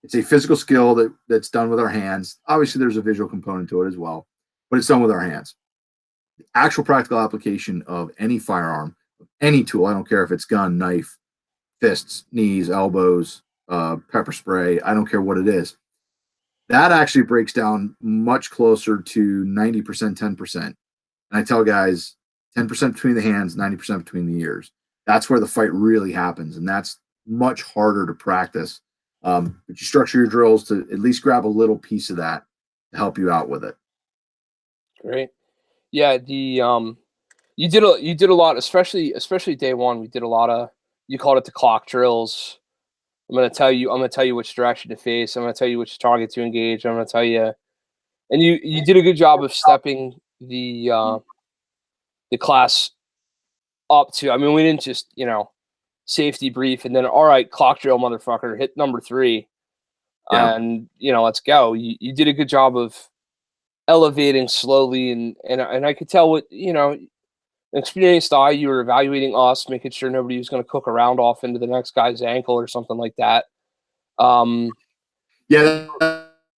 S2: it's a physical skill that's done with our hands. Obviously, there's a visual component to it as well, but it's done with our hands. The actual practical application of any firearm, any tool, I don't care if it's gun, knife, fists, knees, elbows, pepper spray, I don't care what it is. That actually breaks down much closer to 90%, 10%. And I tell guys 10% between the hands, 90% between the ears. That's where the fight really happens. And that's much harder to practice. But you structure your drills to at least grab a little piece of that to help you out with it.
S1: Great. Yeah, you did a lot, especially day one. We did a lot of, you called it the clock drills. I'm gonna tell you which direction to face. I'm gonna tell you which target to engage. I'm gonna tell you, and you did a good job of stepping the class up to. I mean, we didn't just safety brief and then all right, clock drill, motherfucker, hit number 3,
S2: Yeah.
S1: and let's go. You did a good job of elevating slowly, and I could tell what an experienced eye. You were evaluating us, making sure nobody was going to cook a round off into the next guy's ankle or something like that.
S2: Yeah,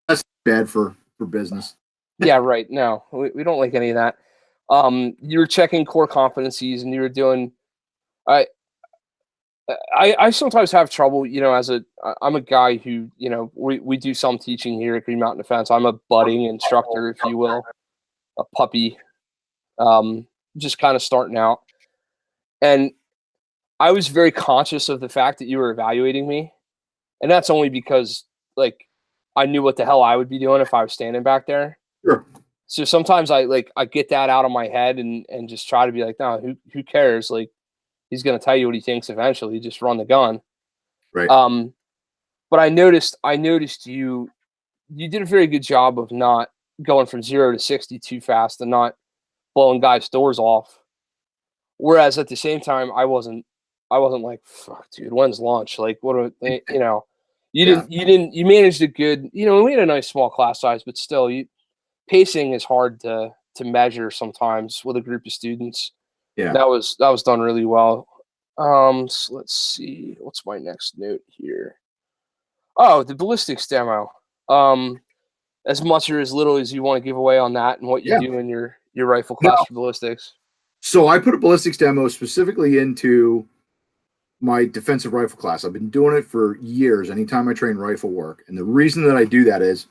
S2: that's bad for business.
S1: Yeah, right. No, we don't like any of that. You were checking core competencies, and you were doing. I sometimes have trouble, I'm a guy who, we do some teaching here at Green Mountain Defense. I'm a budding instructor, if you will, a puppy, just kind of starting out. And I was very conscious of the fact that you were evaluating me. And that's only because, like, I knew what the hell I would be doing if I was standing back there.
S2: Sure.
S1: So sometimes I get that out of my head and just try to be like, no, who cares? Like, he's going to tell you what he thinks eventually. Just run the gun.
S2: Right.
S1: But I noticed you did a very good job of not going from 0 to 60 too fast and not blowing guys' doors off. Whereas at the same time, I wasn't like, fuck, dude, when's lunch? Like, what are you managed a good, we had a nice small class size, but still, pacing is hard to measure sometimes with a group of students.
S2: Yeah.
S1: That was done really well. So let's see, what's my next note here? Oh, the ballistics demo. As much or as little as you want to give away on that and what you do in your rifle class for ballistics.
S2: So I put a ballistics demo specifically into my defensive rifle class. I've been doing it for years, anytime I train rifle work. And the reason that I do that is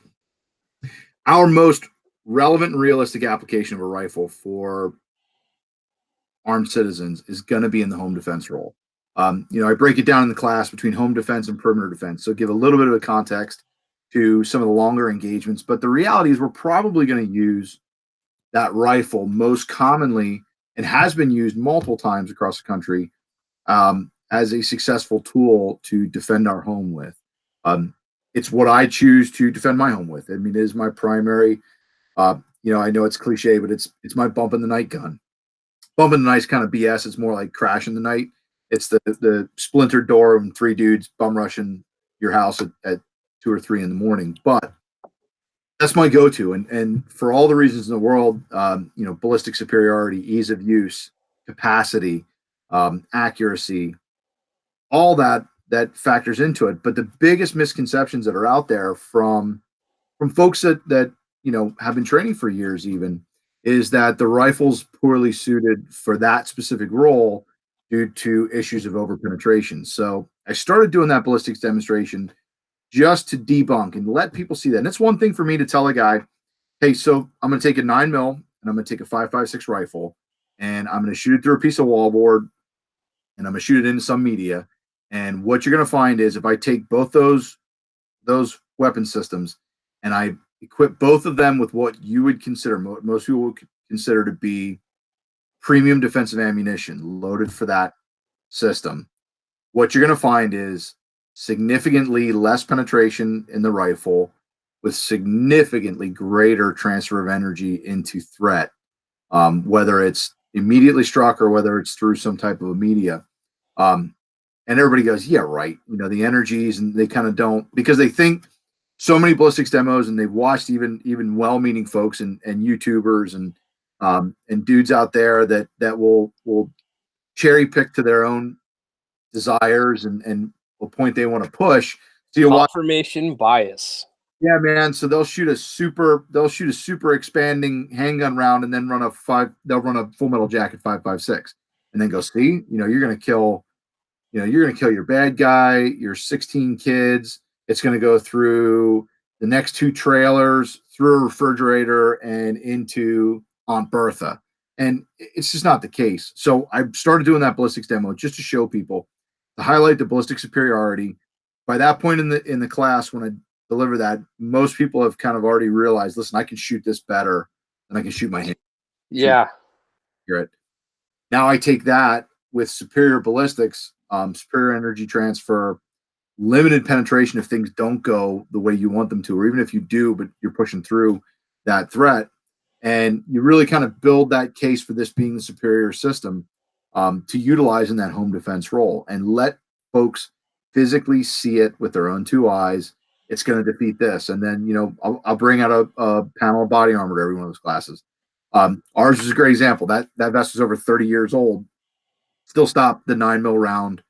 S2: our most relevant and realistic application of a rifle for armed citizens is going to be in the home defense role. I break it down in the class between home defense and perimeter defense. So give a little bit of a context to some of the longer engagements. But the reality is we're probably going to use that rifle most commonly and has been used multiple times across the country as a successful tool to defend our home with. It's what I choose to defend my home with. I mean, it is my primary, I know it's cliche, but it's my bump in the night gun. Bump in the night's kind of BS. It's more like crash in the night. It's the splintered door and 3 dudes bum rushing your house at 2 or 3 in the morning. But that's my go-to. And for all the reasons in the world, ballistic superiority, ease of use, capacity, accuracy, all that factors into it. But the biggest misconceptions that are out there from folks that have been training for years even is that the rifle's poorly suited for that specific role due to issues of overpenetration. So I started doing that ballistics demonstration just to debunk and let people see that. And it's one thing for me to tell a guy, hey, so I'm going to take a 9mm and I'm going to take a 5.56 rifle and I'm going to shoot it through a piece of wallboard and I'm going to shoot it into some media. And what you're going to find is if I take both those weapon systems and I equip both of them with what you would consider, most people would consider to be premium defensive ammunition loaded for that system, what you're going to find is significantly less penetration in the rifle with significantly greater transfer of energy into threat, whether it's immediately struck or whether it's through some type of a media. And everybody goes, yeah, right. The energies, and they kind of don't, because they think so many ballistics demos and they've watched even well-meaning folks and YouTubers and and dudes out there that will cherry pick to their own desires and what point they want to push. So you watch.
S1: Confirmation bias.
S2: Yeah, man. So they'll shoot a super expanding handgun round and then they'll run a Full Metal Jacket 5.56 and then go, see, you're gonna kill your bad guy, your 16 kids. It's gonna go through the next 2 trailers, through a refrigerator, and into Aunt Bertha. And it's just not the case. So I started doing that ballistics demo just to show people, to highlight the ballistic superiority. By that point in the class, when I deliver that, most people have kind of already realized, listen, I can shoot this better than I can shoot my hand.
S1: Yeah.
S2: Shoot. Now I take that with superior ballistics, superior energy transfer, limited penetration if things don't go the way you want them to, or even if you do, but you're pushing through that threat. And you really kind of build that case for this being the superior system, to utilize in that home defense role, and let folks physically see it with their own 2 eyes. It's going to defeat this. And then, I'll bring out a panel of body armor to every one of those classes. Ours is a great example. That vest was over 30 years old, still stopped the 9mm round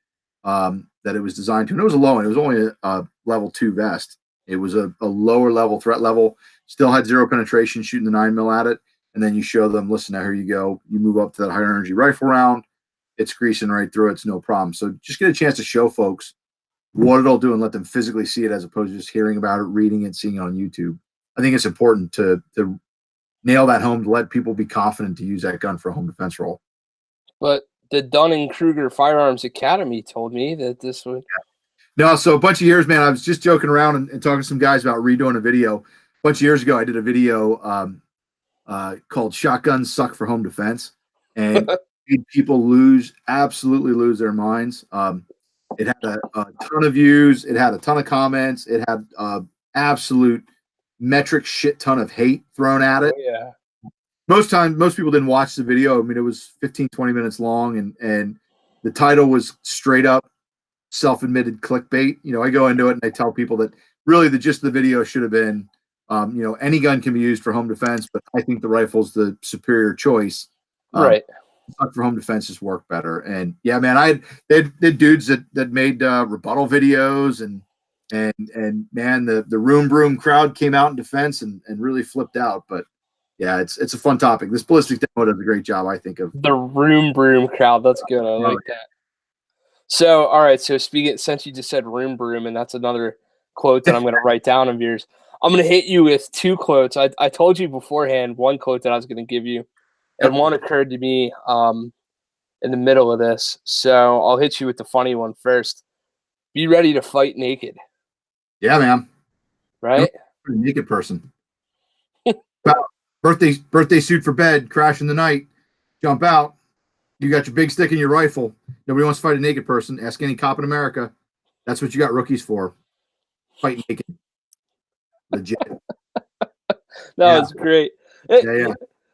S2: that it was designed to. And it was a low end. It was only a level 2 vest. It was a lower level threat level, still had 0 penetration, shooting the 9mm at it. And then you show them, listen, now here you go. You move up to that higher energy rifle round. It's greasing right through it. It's no problem. So just get a chance to show folks what it'll do and let them physically see it, as opposed to just hearing about it, reading it, seeing it on YouTube. I think it's important to nail that home, to let people be confident to use that gun for a home defense role.
S1: But the Dunning-Kruger Firearms Academy told me that this would.
S2: No, so a bunch of years, man, I was just joking around and talking to some guys about redoing a video. A bunch of years ago, I did a video called Shotguns Suck for Home Defense, and people absolutely lose their minds. It had a ton of views. It had a ton of comments. It had absolute metric shit ton of hate thrown at it.
S1: Oh, yeah.
S2: Most people didn't watch the video. I mean, it was 15, 20 minutes long, and the title was straight up self-admitted clickbait. I go into it and I tell people that really the gist of the video should have been, any gun can be used for home defense, but I think the rifle's the superior choice.
S1: Right.
S2: For home defense just work better. And yeah, man, they had dudes that made rebuttal videos, and man, the room broom crowd came out in defense and really flipped out. But yeah, it's a fun topic. This ballistic demo does a great job, I think, of
S1: the room broom crowd. That's good. I like that. So, all right. So since you just said room broom, and that's another quote that I'm going to write down of yours, I'm going to hit you with 2 quotes. I told you beforehand one quote that I was going to give you, and one occurred to me in the middle of this. So I'll hit you with the funny one first. Be ready to fight naked.
S2: Yeah, man.
S1: Right?
S2: A naked person. Birthday suit for bed, crash in the night, jump out. You got your big stick and your rifle. Nobody wants to fight a naked person. Ask any cop in America. That's what you got rookies for. Fight naked. Legit.
S1: That was great.
S2: Yeah.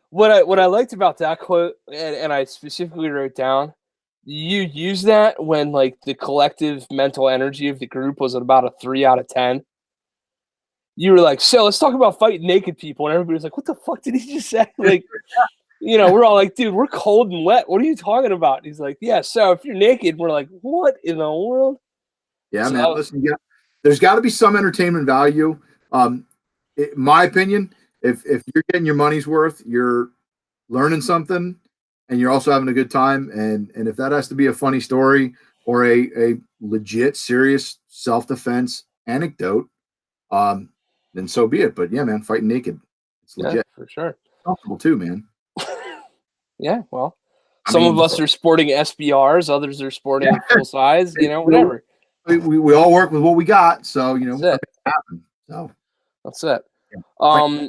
S1: What I liked about that quote, and I specifically wrote down, you use that when like the collective mental energy of the group was at about a 3 out of 10. You were like, so let's talk about fighting naked people, and everybody was like, what the fuck did he just say? Like, we're all like, dude, we're cold and wet. What are you talking about? And he's like, yeah, so if you're naked, we're like, what in the world?
S2: Yeah, so, man, listen, there's got to be some entertainment value. In my opinion, if you're getting your money's worth, you're learning something, and you're also having a good time. And if that has to be a funny story or a legit, serious self-defense anecdote, then so be it. But yeah, man, fighting naked, it's legit.
S1: For sure.
S2: Comfortable too, man.
S1: Yeah, well, some of us are sporting SBRs, others are sporting full size, whatever.
S2: We all work with what we got, so
S1: that's it.
S2: Happen. So
S1: that's it. Yeah.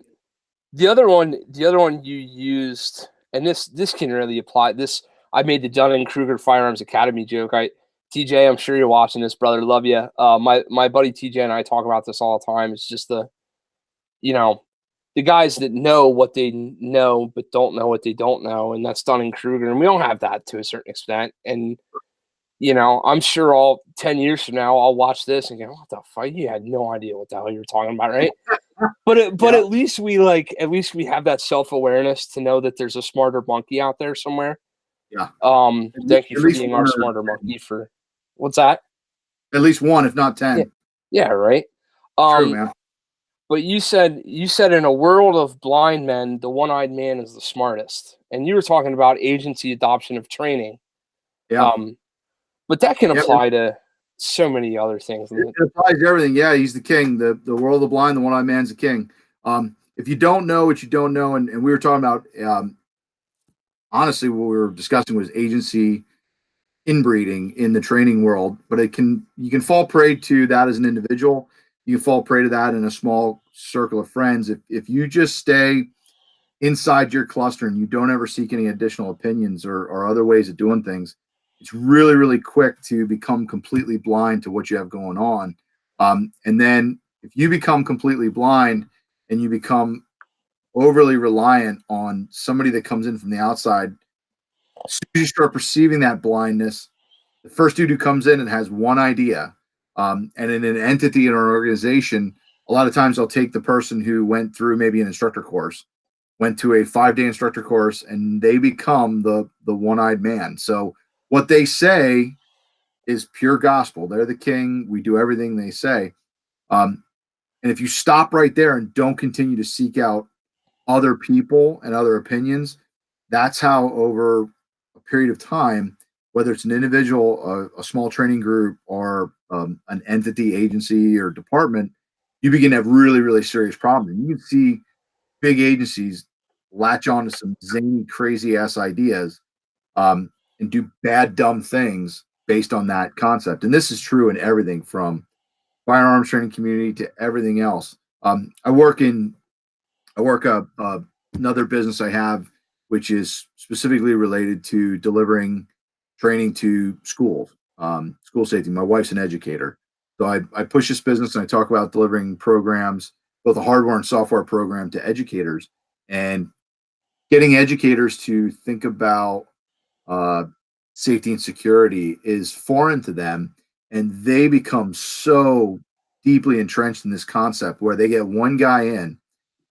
S1: The other one you used, and this can really apply. I made the Dunning-Kruger Firearms Academy joke. TJ, I'm sure you're watching this, brother. Love you. My buddy TJ and I talk about this all the time. It's just the guys that know what they know but don't know what they don't know, and that's Dunning-Kruger. And we don't have that to a certain extent. And I'm sure all 10 years from now I'll watch this and go, what the fuck? You had no idea what the hell you were talking about, right? but
S2: Yeah.
S1: at least we have that self-awareness to know that there's a smarter monkey out there somewhere.
S2: Yeah.
S1: Thank you
S2: At
S1: for
S2: least
S1: being
S2: one
S1: our
S2: or
S1: smarter monkey for what's that?
S2: at least one, if not
S1: Yeah.
S2: 10.
S1: Yeah, right.
S2: True,
S1: Um,
S2: man.
S1: but you said in a world of blind men, the one-eyed man is the smartest. And you were talking about agency adoption of training.
S2: Yeah.
S1: Um, but that can
S2: Yeah.
S1: apply to so many other things.
S2: It applies to everything. Yeah, he's the king. The world of the blind, the one-eyed man's the king. If you don't know what you don't know, and we were talking about honestly, what we were discussing was agency inbreeding in the training world, but you can fall prey to that as an individual. You can fall prey to that in a small circle of friends. If you just stay inside your cluster and you don't ever seek any additional opinions or other ways of doing things, it's really, really quick to become completely blind to what you have going on. And then if you become completely blind and you become overly reliant on somebody that comes in from the outside, as soon as you start perceiving that blindness, the first dude who comes in and has one idea, and in an entity in an organization, a lot of times I'll take the person who went through maybe an instructor course, went to a 5-day instructor course, and they become the one-eyed man. So what they say is pure gospel. They're the king. We do everything they say. And if you stop right there and don't continue to seek out other people and other opinions, that's how over a period of time, whether it's an individual, a small training group, or an entity, agency, or department, you begin to have really, really serious problems. And you can see big agencies latch on to some zany, crazy ass ideas, and do bad, dumb things based on that concept. And this is true in everything from firearms training community to everything else. I work another business I have, which is specifically related to delivering training to schools, school safety. My wife's an educator. So I push this business and I talk about delivering programs, both a hardware and software program to educators, and getting educators to think about uh, safety and security is foreign to them. And they become so deeply entrenched in this concept where they get one guy in,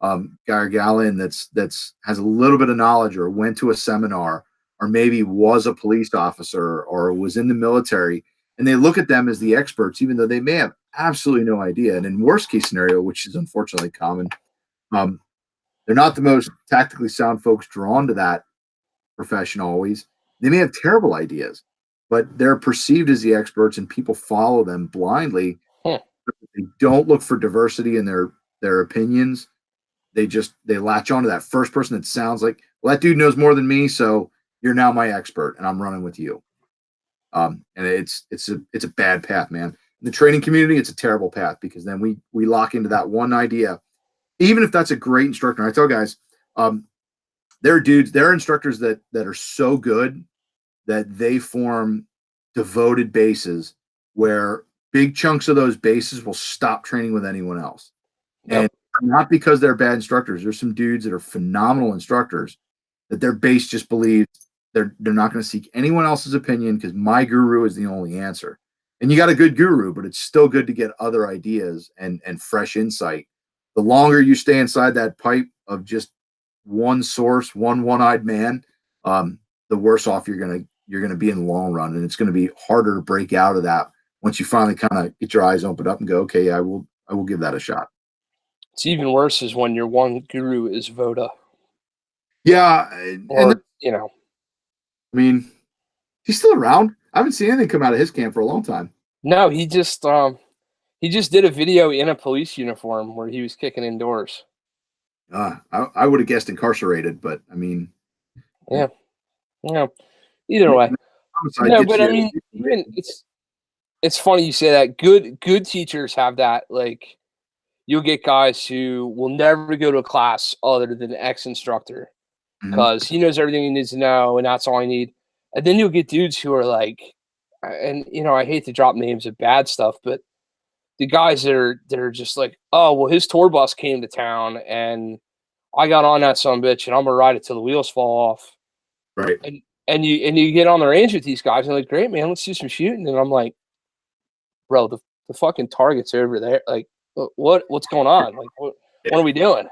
S2: guy or gal in that's has a little bit of knowledge or went to a seminar or maybe was a police officer or was in the military, and they look at them as the experts even though they may have absolutely no idea. And in worst case scenario, which is unfortunately common, um, they're not the most tactically sound folks drawn to that profession always. They may have terrible ideas, but they're perceived as the experts and people follow them blindly.
S1: Hmm.
S2: They don't look for diversity in their opinions. They latch on to that first person that sounds like, well, that dude knows more than me, so you're now my expert and I'm running with you. And it's a bad path, man. In the training community, it's a terrible path because then we lock into that one idea. Even if that's a great instructor, I tell guys, there are instructors that are so good that they form devoted bases where big chunks of those bases will stop training with anyone else.
S1: Yep.
S2: And not because they're bad instructors. There's some dudes that are phenomenal instructors that their base just believes they're not going to seek anyone else's opinion because my guru is the only answer. And you got a good guru, but it's still good to get other ideas and fresh insight. The longer you stay inside that pipe of just one source, one-eyed man, the worse off you're gonna be in the long run, and it's gonna be harder to break out of that once you finally kind of get your eyes opened up and go, okay, yeah, I will give that a shot.
S1: It's even worse is when your one guru is Voda,
S2: Yeah, and
S1: or you know,
S2: I mean, he's still around. I haven't seen anything come out of his camp for a long time.
S1: no, he just did a video in a police uniform where he was kicking indoors.
S2: I would have guessed incarcerated, but I mean,
S1: Yeah, yeah. Either way,
S2: homicide
S1: no,
S2: gets
S1: but I
S2: you.
S1: mean, even it's funny you say that. Good teachers have that. Like, you'll get guys who will never go to a class other than X instructor
S2: Mhm.
S1: because he knows everything he needs to know, and that's all I need. And then you'll get dudes who are like, and I hate to drop names of bad stuff, but the guys that are just like, oh well, his tour bus came to town, and I got on that son bitch, and I'm gonna ride it till the wheels fall off.
S2: Right.
S1: And you get on the range with these guys, and they're like, great man, let's do some shooting. And I'm like, bro, the fucking target's over there. Like, what's going on? Like, What are we doing?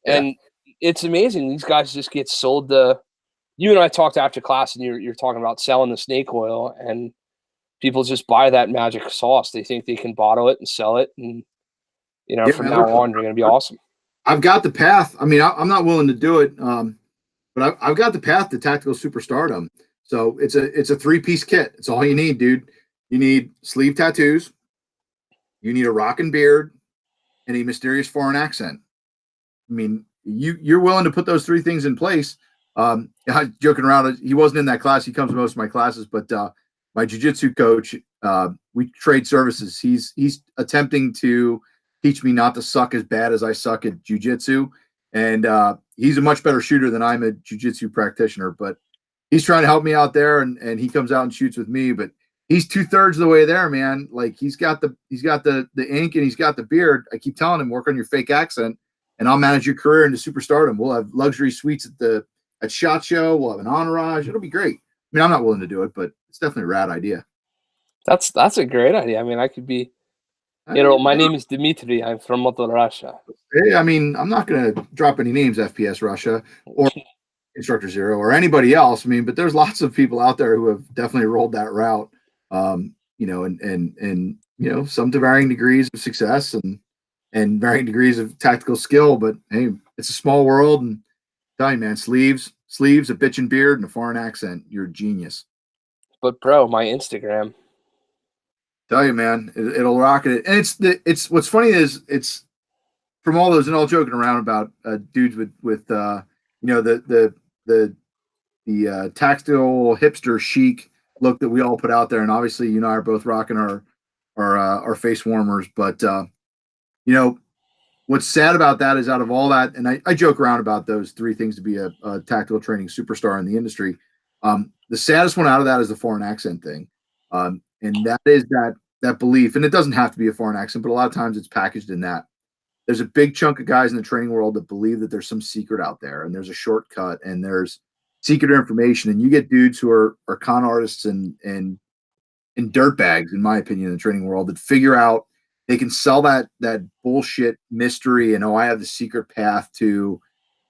S2: Yeah.
S1: And it's amazing. These guys just get sold the. You and I talked after class, and you're talking about selling the snake oil, and people just buy that magic sauce. They think they can bottle it and sell it, and
S2: Yeah,
S1: from
S2: man,
S1: now
S2: look,
S1: on, you're going to be awesome.
S2: I've got the path. I mean, I'm not willing to do it, but I've got the path to tactical superstardom. So it's a 3-piece kit. It's all you need, dude. You need sleeve tattoos, you need a rockin' beard, and a mysterious foreign accent. I mean, you're willing to put those 3 things in place. I'm joking around. He wasn't in that class. He comes to most of my classes, but my jiu-jitsu coach, we trade services. He's attempting to teach me not to suck as bad as I suck at jiu-jitsu, and he's a much better shooter than I'm a jiu-jitsu practitioner. But he's trying to help me out there, and he comes out and shoots with me. But he's 2/3 of the way there, man. Like he's got the ink and he's got the beard. I keep telling him, work on your fake accent, and I'll manage your career into superstardom. We'll have luxury suites at SHOT Show. We'll have an entourage. It'll be great. I mean, I'm not willing to do it, but it's definitely a rad idea.
S1: That's a great idea. I mean, I could be. My name is Dmitry. I'm from Mother Russia.
S2: Hey, I mean, I'm not going to drop any names, FPS Russia or Instructor Zero or anybody else. I mean, but there's lots of people out there who have definitely rolled that route. And some to varying degrees of success and varying degrees of tactical skill. But hey, it's a small world, and tell you, man, sleeves, a bitchin' beard, and a foreign accent. You're a genius.
S1: But bro, my Instagram.
S2: Tell you, man, it'll rock it. And it's what's funny is it's from all those and all joking around about dudes with the tactile hipster chic look that we all put out there, and obviously you and I are both rocking our face warmers. But what's sad about that is out of all that, and I joke around about those 3 things to be a tactical training superstar in the industry. The saddest one out of that is the foreign accent thing, and that is that belief, and it doesn't have to be a foreign accent, but a lot of times it's packaged in that. There's a big chunk of guys in the training world that believe that there's some secret out there, and there's a shortcut, and there's secret information, and you get dudes who are con artists and dirtbags, in my opinion, in the training world that figure out they can sell that bullshit mystery and I have the secret path to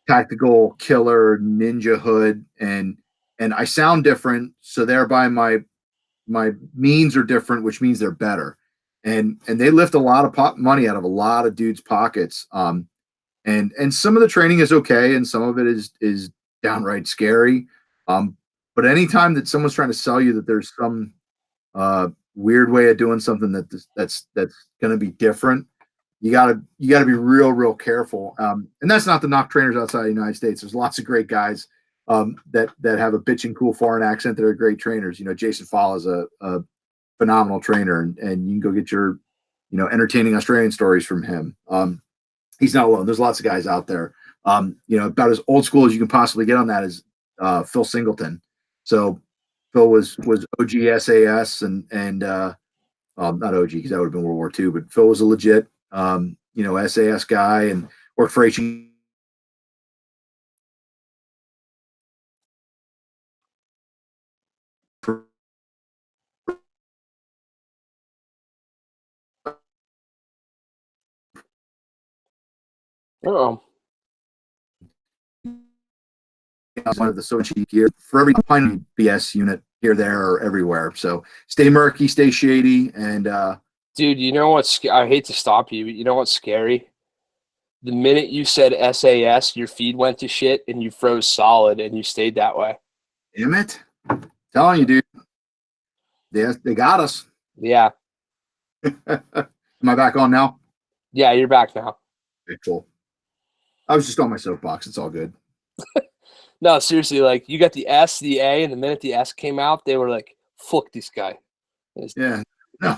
S2: tactical killer ninja hood, and I sound different, so thereby my means are different, which means they're better, and they lift a lot of money out of a lot of dudes' pockets. And some of the training is okay, and some of it is downright scary. But anytime that someone's trying to sell you that there's some weird way of doing something that's going to be different, you gotta be real careful. And that's not to knock trainers outside the United States. There's lots of great guys that have a bitching cool foreign accent that are great trainers. Jason Fall is a phenomenal trainer, and you can go get your entertaining Australian stories from him. He's not alone. There's lots of guys out there. About as old school as you can possibly get on that is Phil Singleton. So Phil was OG SAS and not OG because that would have been World War II, but Phil was a legit SAS guy and worked for HE.
S1: Oh,
S2: One of the Sochi gear for every pine BS unit here, there, or everywhere. So stay murky, stay shady, and
S1: dude, you know what's? I hate to stop you, but you know what's scary? The minute you said SAS, your feed went to shit, and you froze solid, and you stayed that way.
S2: damn it, telling you, dude, they got us.
S1: Yeah,
S2: Am I back on now?
S1: yeah, you're back now.
S2: Okay, cool. I was just on my soapbox. It's all good.
S1: No, seriously, like you got the S, the A, and the minute the S came out, they were like, "Fuck this guy."
S2: Yeah, no,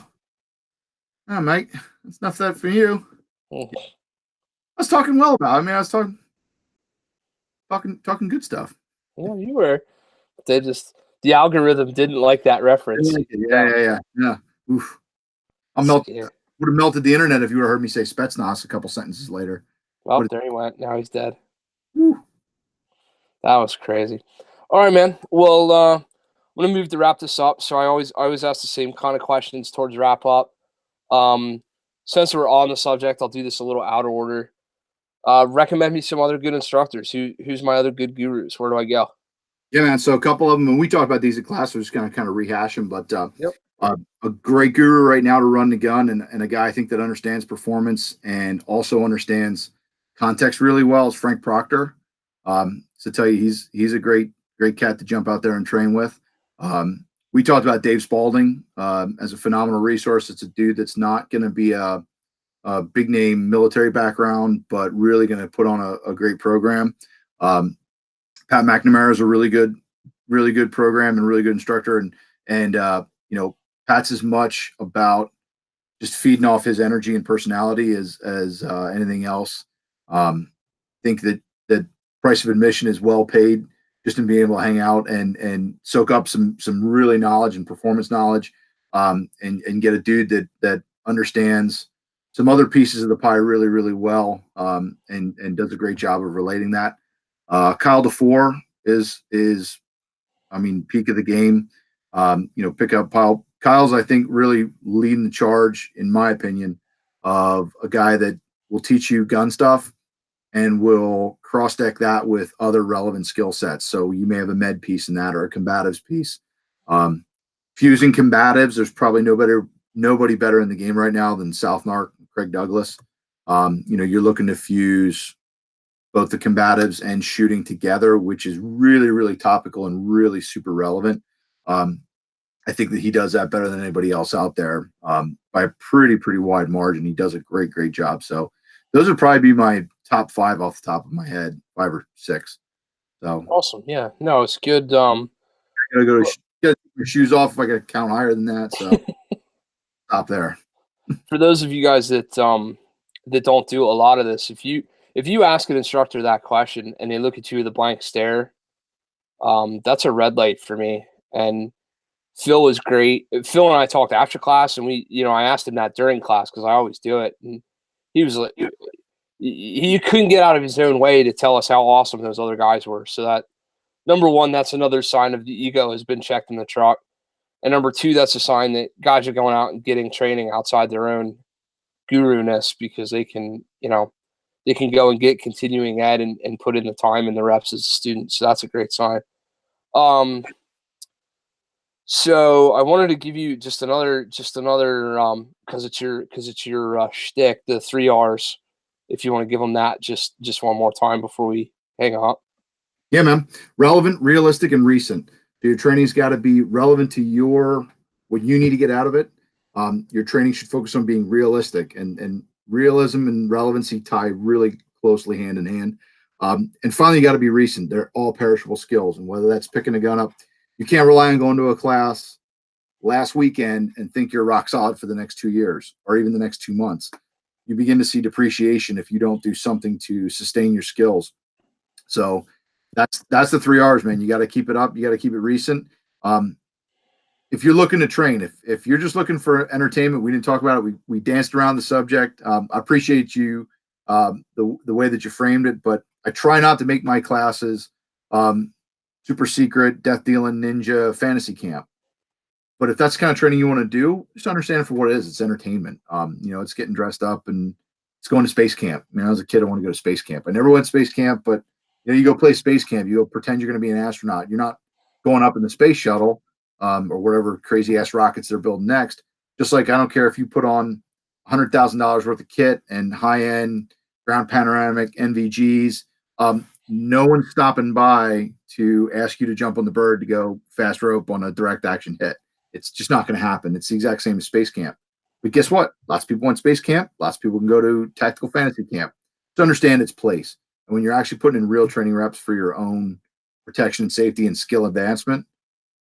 S2: mate, that's enough of that for you. I was talking well about. I mean, I was talking good stuff.
S1: Yeah, you were. The algorithm didn't like that reference.
S2: Yeah. Oof. Would have melted the internet if you would have heard me say Spetsnaz a couple sentences later.
S1: Well, there he went. Now he's dead.
S2: Whew.
S1: That was crazy. All right, man. Well, I'm gonna move to wrap this up. So I always ask the same kind of questions towards wrap up. Since we're on the subject, I'll do this a little out of order. Recommend me some other good instructors. Who's my other good gurus? Where do I go?
S2: Yeah, man. So a couple of them, and we talked about these in class. We're just gonna kind of rehash them, but
S1: Yep.
S2: a great guru right now to run the gun, and a guy I think that understands performance and also understands context really well is Frank Proctor. To tell you, he's a great cat to jump out there and train with. We talked about Dave Spalding as a phenomenal resource. It's a dude that's not going to be a big name military background, but really going to put on a great program. Pat McNamara is a really good program and really good instructor. And you know, Pat's as much about just feeding off his energy and personality as anything else. Think that price of admission is well paid just in being able to hang out and soak up some really knowledge and performance knowledge, and get a dude that understands some other pieces of the pie really well, and does a great job of relating that. Kyle DeFore is I mean, peak of the game. Pick up Kyle. Kyle's, I think, really leading the charge, in my opinion, of a guy that will teach you gun stuff and will cross deck that with other relevant skill sets. So you may have a med piece in that or a combatives piece. Fusing combatives, there's probably nobody better in the game right now than South Narc, Craig Douglas. You're looking to fuse both the combatives and shooting together, which is really topical and really super relevant. I think that he does that better than anybody else out there, by a pretty wide margin. He does a great job. So those would probably be my top 5 off the top of my head, 5 or 6. So
S1: Awesome. Yeah. No, it's good.
S2: I gotta go get your shoes off if I could count higher than that. So stop there.
S1: For those of you guys that don't do a lot of this, if you ask an instructor that question and they look at you with a blank stare, that's a red light for me. And Phill was great. Phill and I talked after class, and I asked him that during class because I always do it, and he was like, he couldn't get out of his own way to tell us how awesome those other guys were. So that, number one, that's another sign of the ego has been checked in the truck. And number two, that's a sign that guys are going out and getting training outside their own guru-ness, because they can go and get continuing ed and put in the time and the reps as a student. So that's a great sign. So I wanted to give you just another because it's your shtick, the 3 R's. If you want to give them that just one more time before we hang up.
S2: Yeah, man. Relevant, realistic, and recent. Your training's got to be relevant to what you need to get out of it. Your training should focus on being realistic, and realism and relevancy tie really closely hand in hand. And finally, you got to be recent. They're all perishable skills, and whether that's picking a gun up, you can't rely on going to a class last weekend and think you're rock solid for the next 2 years or even the next 2 months. You begin to see depreciation if you don't do something to sustain your skills. So that's the 3 R's, man. You got to keep it up. You got to keep it recent. If you're looking to train, if you're just looking for entertainment, we didn't talk about it. We danced around the subject. I appreciate you, the way that you framed it, but I try not to make my classes super secret, death dealing ninja fantasy camp. But if that's the kind of training you want to do, just understand it for what it is. It's entertainment. It's getting dressed up and it's going to space camp. I mean, as a kid, I want to go to space camp. I never went to space camp, but you go play space camp. You go pretend you're going to be an astronaut. You're not going up in the space shuttle, or whatever crazy ass rockets they're building next. Just like I don't care if you put on $100,000 worth of kit and high end ground panoramic NVGs. No one's stopping by to ask you to jump on the bird to go fast rope on a direct action hit. It's just not going to happen. It's the exact same as space camp. But guess what? Lots of people want space camp. Lots of people can go to tactical fantasy camp. To understand its place. And when you're actually putting in real training reps for your own protection and safety and skill advancement,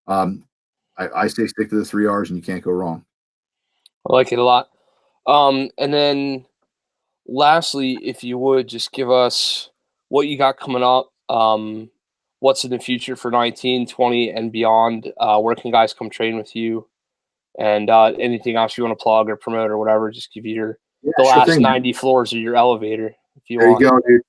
S2: I say stick to the 3 R's and you can't go wrong.
S1: I like it a lot. And then lastly, if you would just give us what you got coming up, what's in the future for 19, 20, and beyond. Where can guys come train with you? And anything else you want to plug or promote or whatever, just give you the last thing, 90 floors of your elevator if you want.
S2: There you go, dude.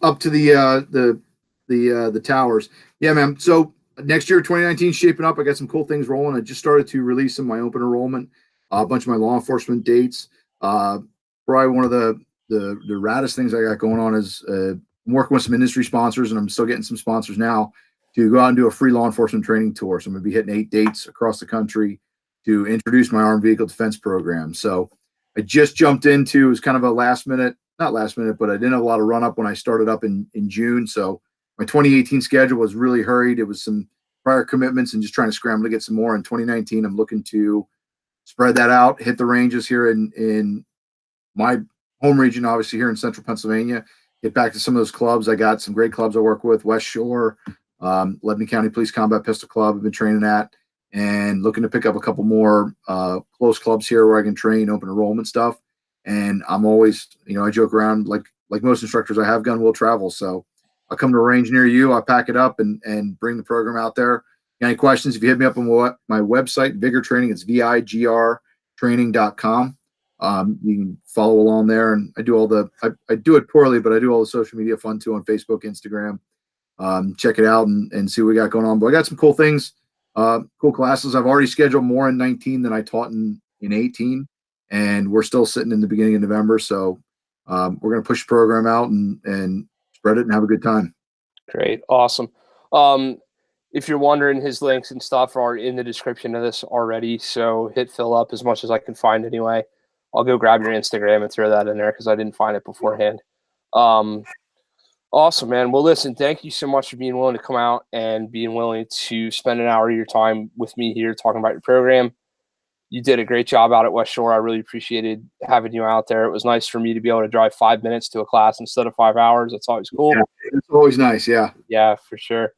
S2: Up to the towers. Yeah, man. So next year, 2019 shaping up. I got some cool things rolling. I just started to release some of my open enrollment, a bunch of my law enforcement dates. Probably one of the the raddest things I got going on is I'm working with some industry sponsors, and I'm still getting some sponsors now to go out and do a free law enforcement training tour. So I'm going to be hitting 8 dates across the country to introduce my armed vehicle defense program. So I just jumped into, it was kind of a last minute, not last minute, but I didn't have a lot of run up when I started up in June. So my 2018 schedule was really hurried. It was some prior commitments and just trying to scramble to get some more. In 2019, I'm looking to spread that out, hit the ranges here in my home region, obviously here in central Pennsylvania, get back to some of those clubs. I got some great clubs I work with, West Shore, Lebanon County Police Combat Pistol Club I've been training at, and looking to pick up a couple more close clubs here where I can train open enrollment stuff. And I'm always, I joke around like most instructors, I have gun will travel. So I'll come to a range near you, I'll pack it up and bring the program out there. Any questions, if you hit me up on my website, Vigr Training, it's VIGR training.com. You can follow along there, and I do I do it poorly, but I do all the social media fun too on Facebook, Instagram. Check it out and see what we got going on. But I got some cool things, cool classes. I've already scheduled more in 19 than I taught in 18, and we're still sitting in the beginning of November. So we're going to push the program out and spread it and have a good time.
S1: Great. Awesome. If you're wondering, his links and stuff are in the description of this already. So hit Phill up as much as I can find anyway. I'll go grab your Instagram and throw that in there because I didn't find it beforehand. Awesome, man. Well, listen, thank you so much for being willing to come out and being willing to spend an hour of your time with me here talking about your program. You did a great job out at West Shore. I really appreciated having you out there. It was nice for me to be able to drive 5 minutes to a class instead of 5 hours. That's always cool.
S2: Yeah, it's always nice. Yeah.
S1: Yeah, for sure.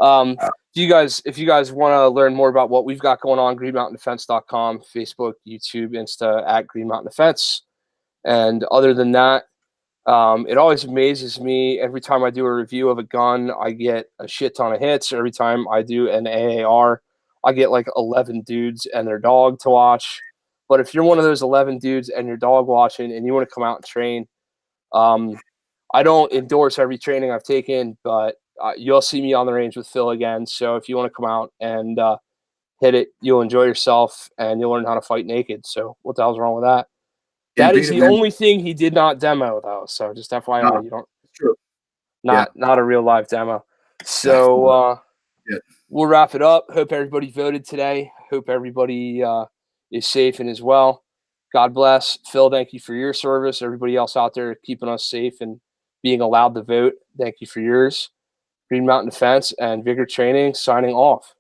S1: If you guys want to learn more about what we've got going on, greenmountaindefense.com, Facebook, YouTube, Insta at Green Mountain Defense. And other than that, it always amazes me every time I do a review of a gun, I get a shit ton of hits. Every time I do an AAR, I get like 11 dudes and their dog to watch. But if you're one of those 11 dudes and your dog watching and you want to come out and train, I don't endorse every training I've taken, but you'll see me on the range with Phill again. So if you want to come out and hit it, you'll enjoy yourself and you'll learn how to fight naked. So what the hell's wrong with that? That is the only thing he did not demo, though. So just FYI, you don't.
S2: True.
S1: Not a real live demo. So we'll wrap it up. Hope everybody voted today. Hope everybody is safe and is well. God bless. Phill, thank you for your service. Everybody else out there keeping us safe and being allowed to vote, thank you for yours. Green Mountain Defense and Vigr Training signing off.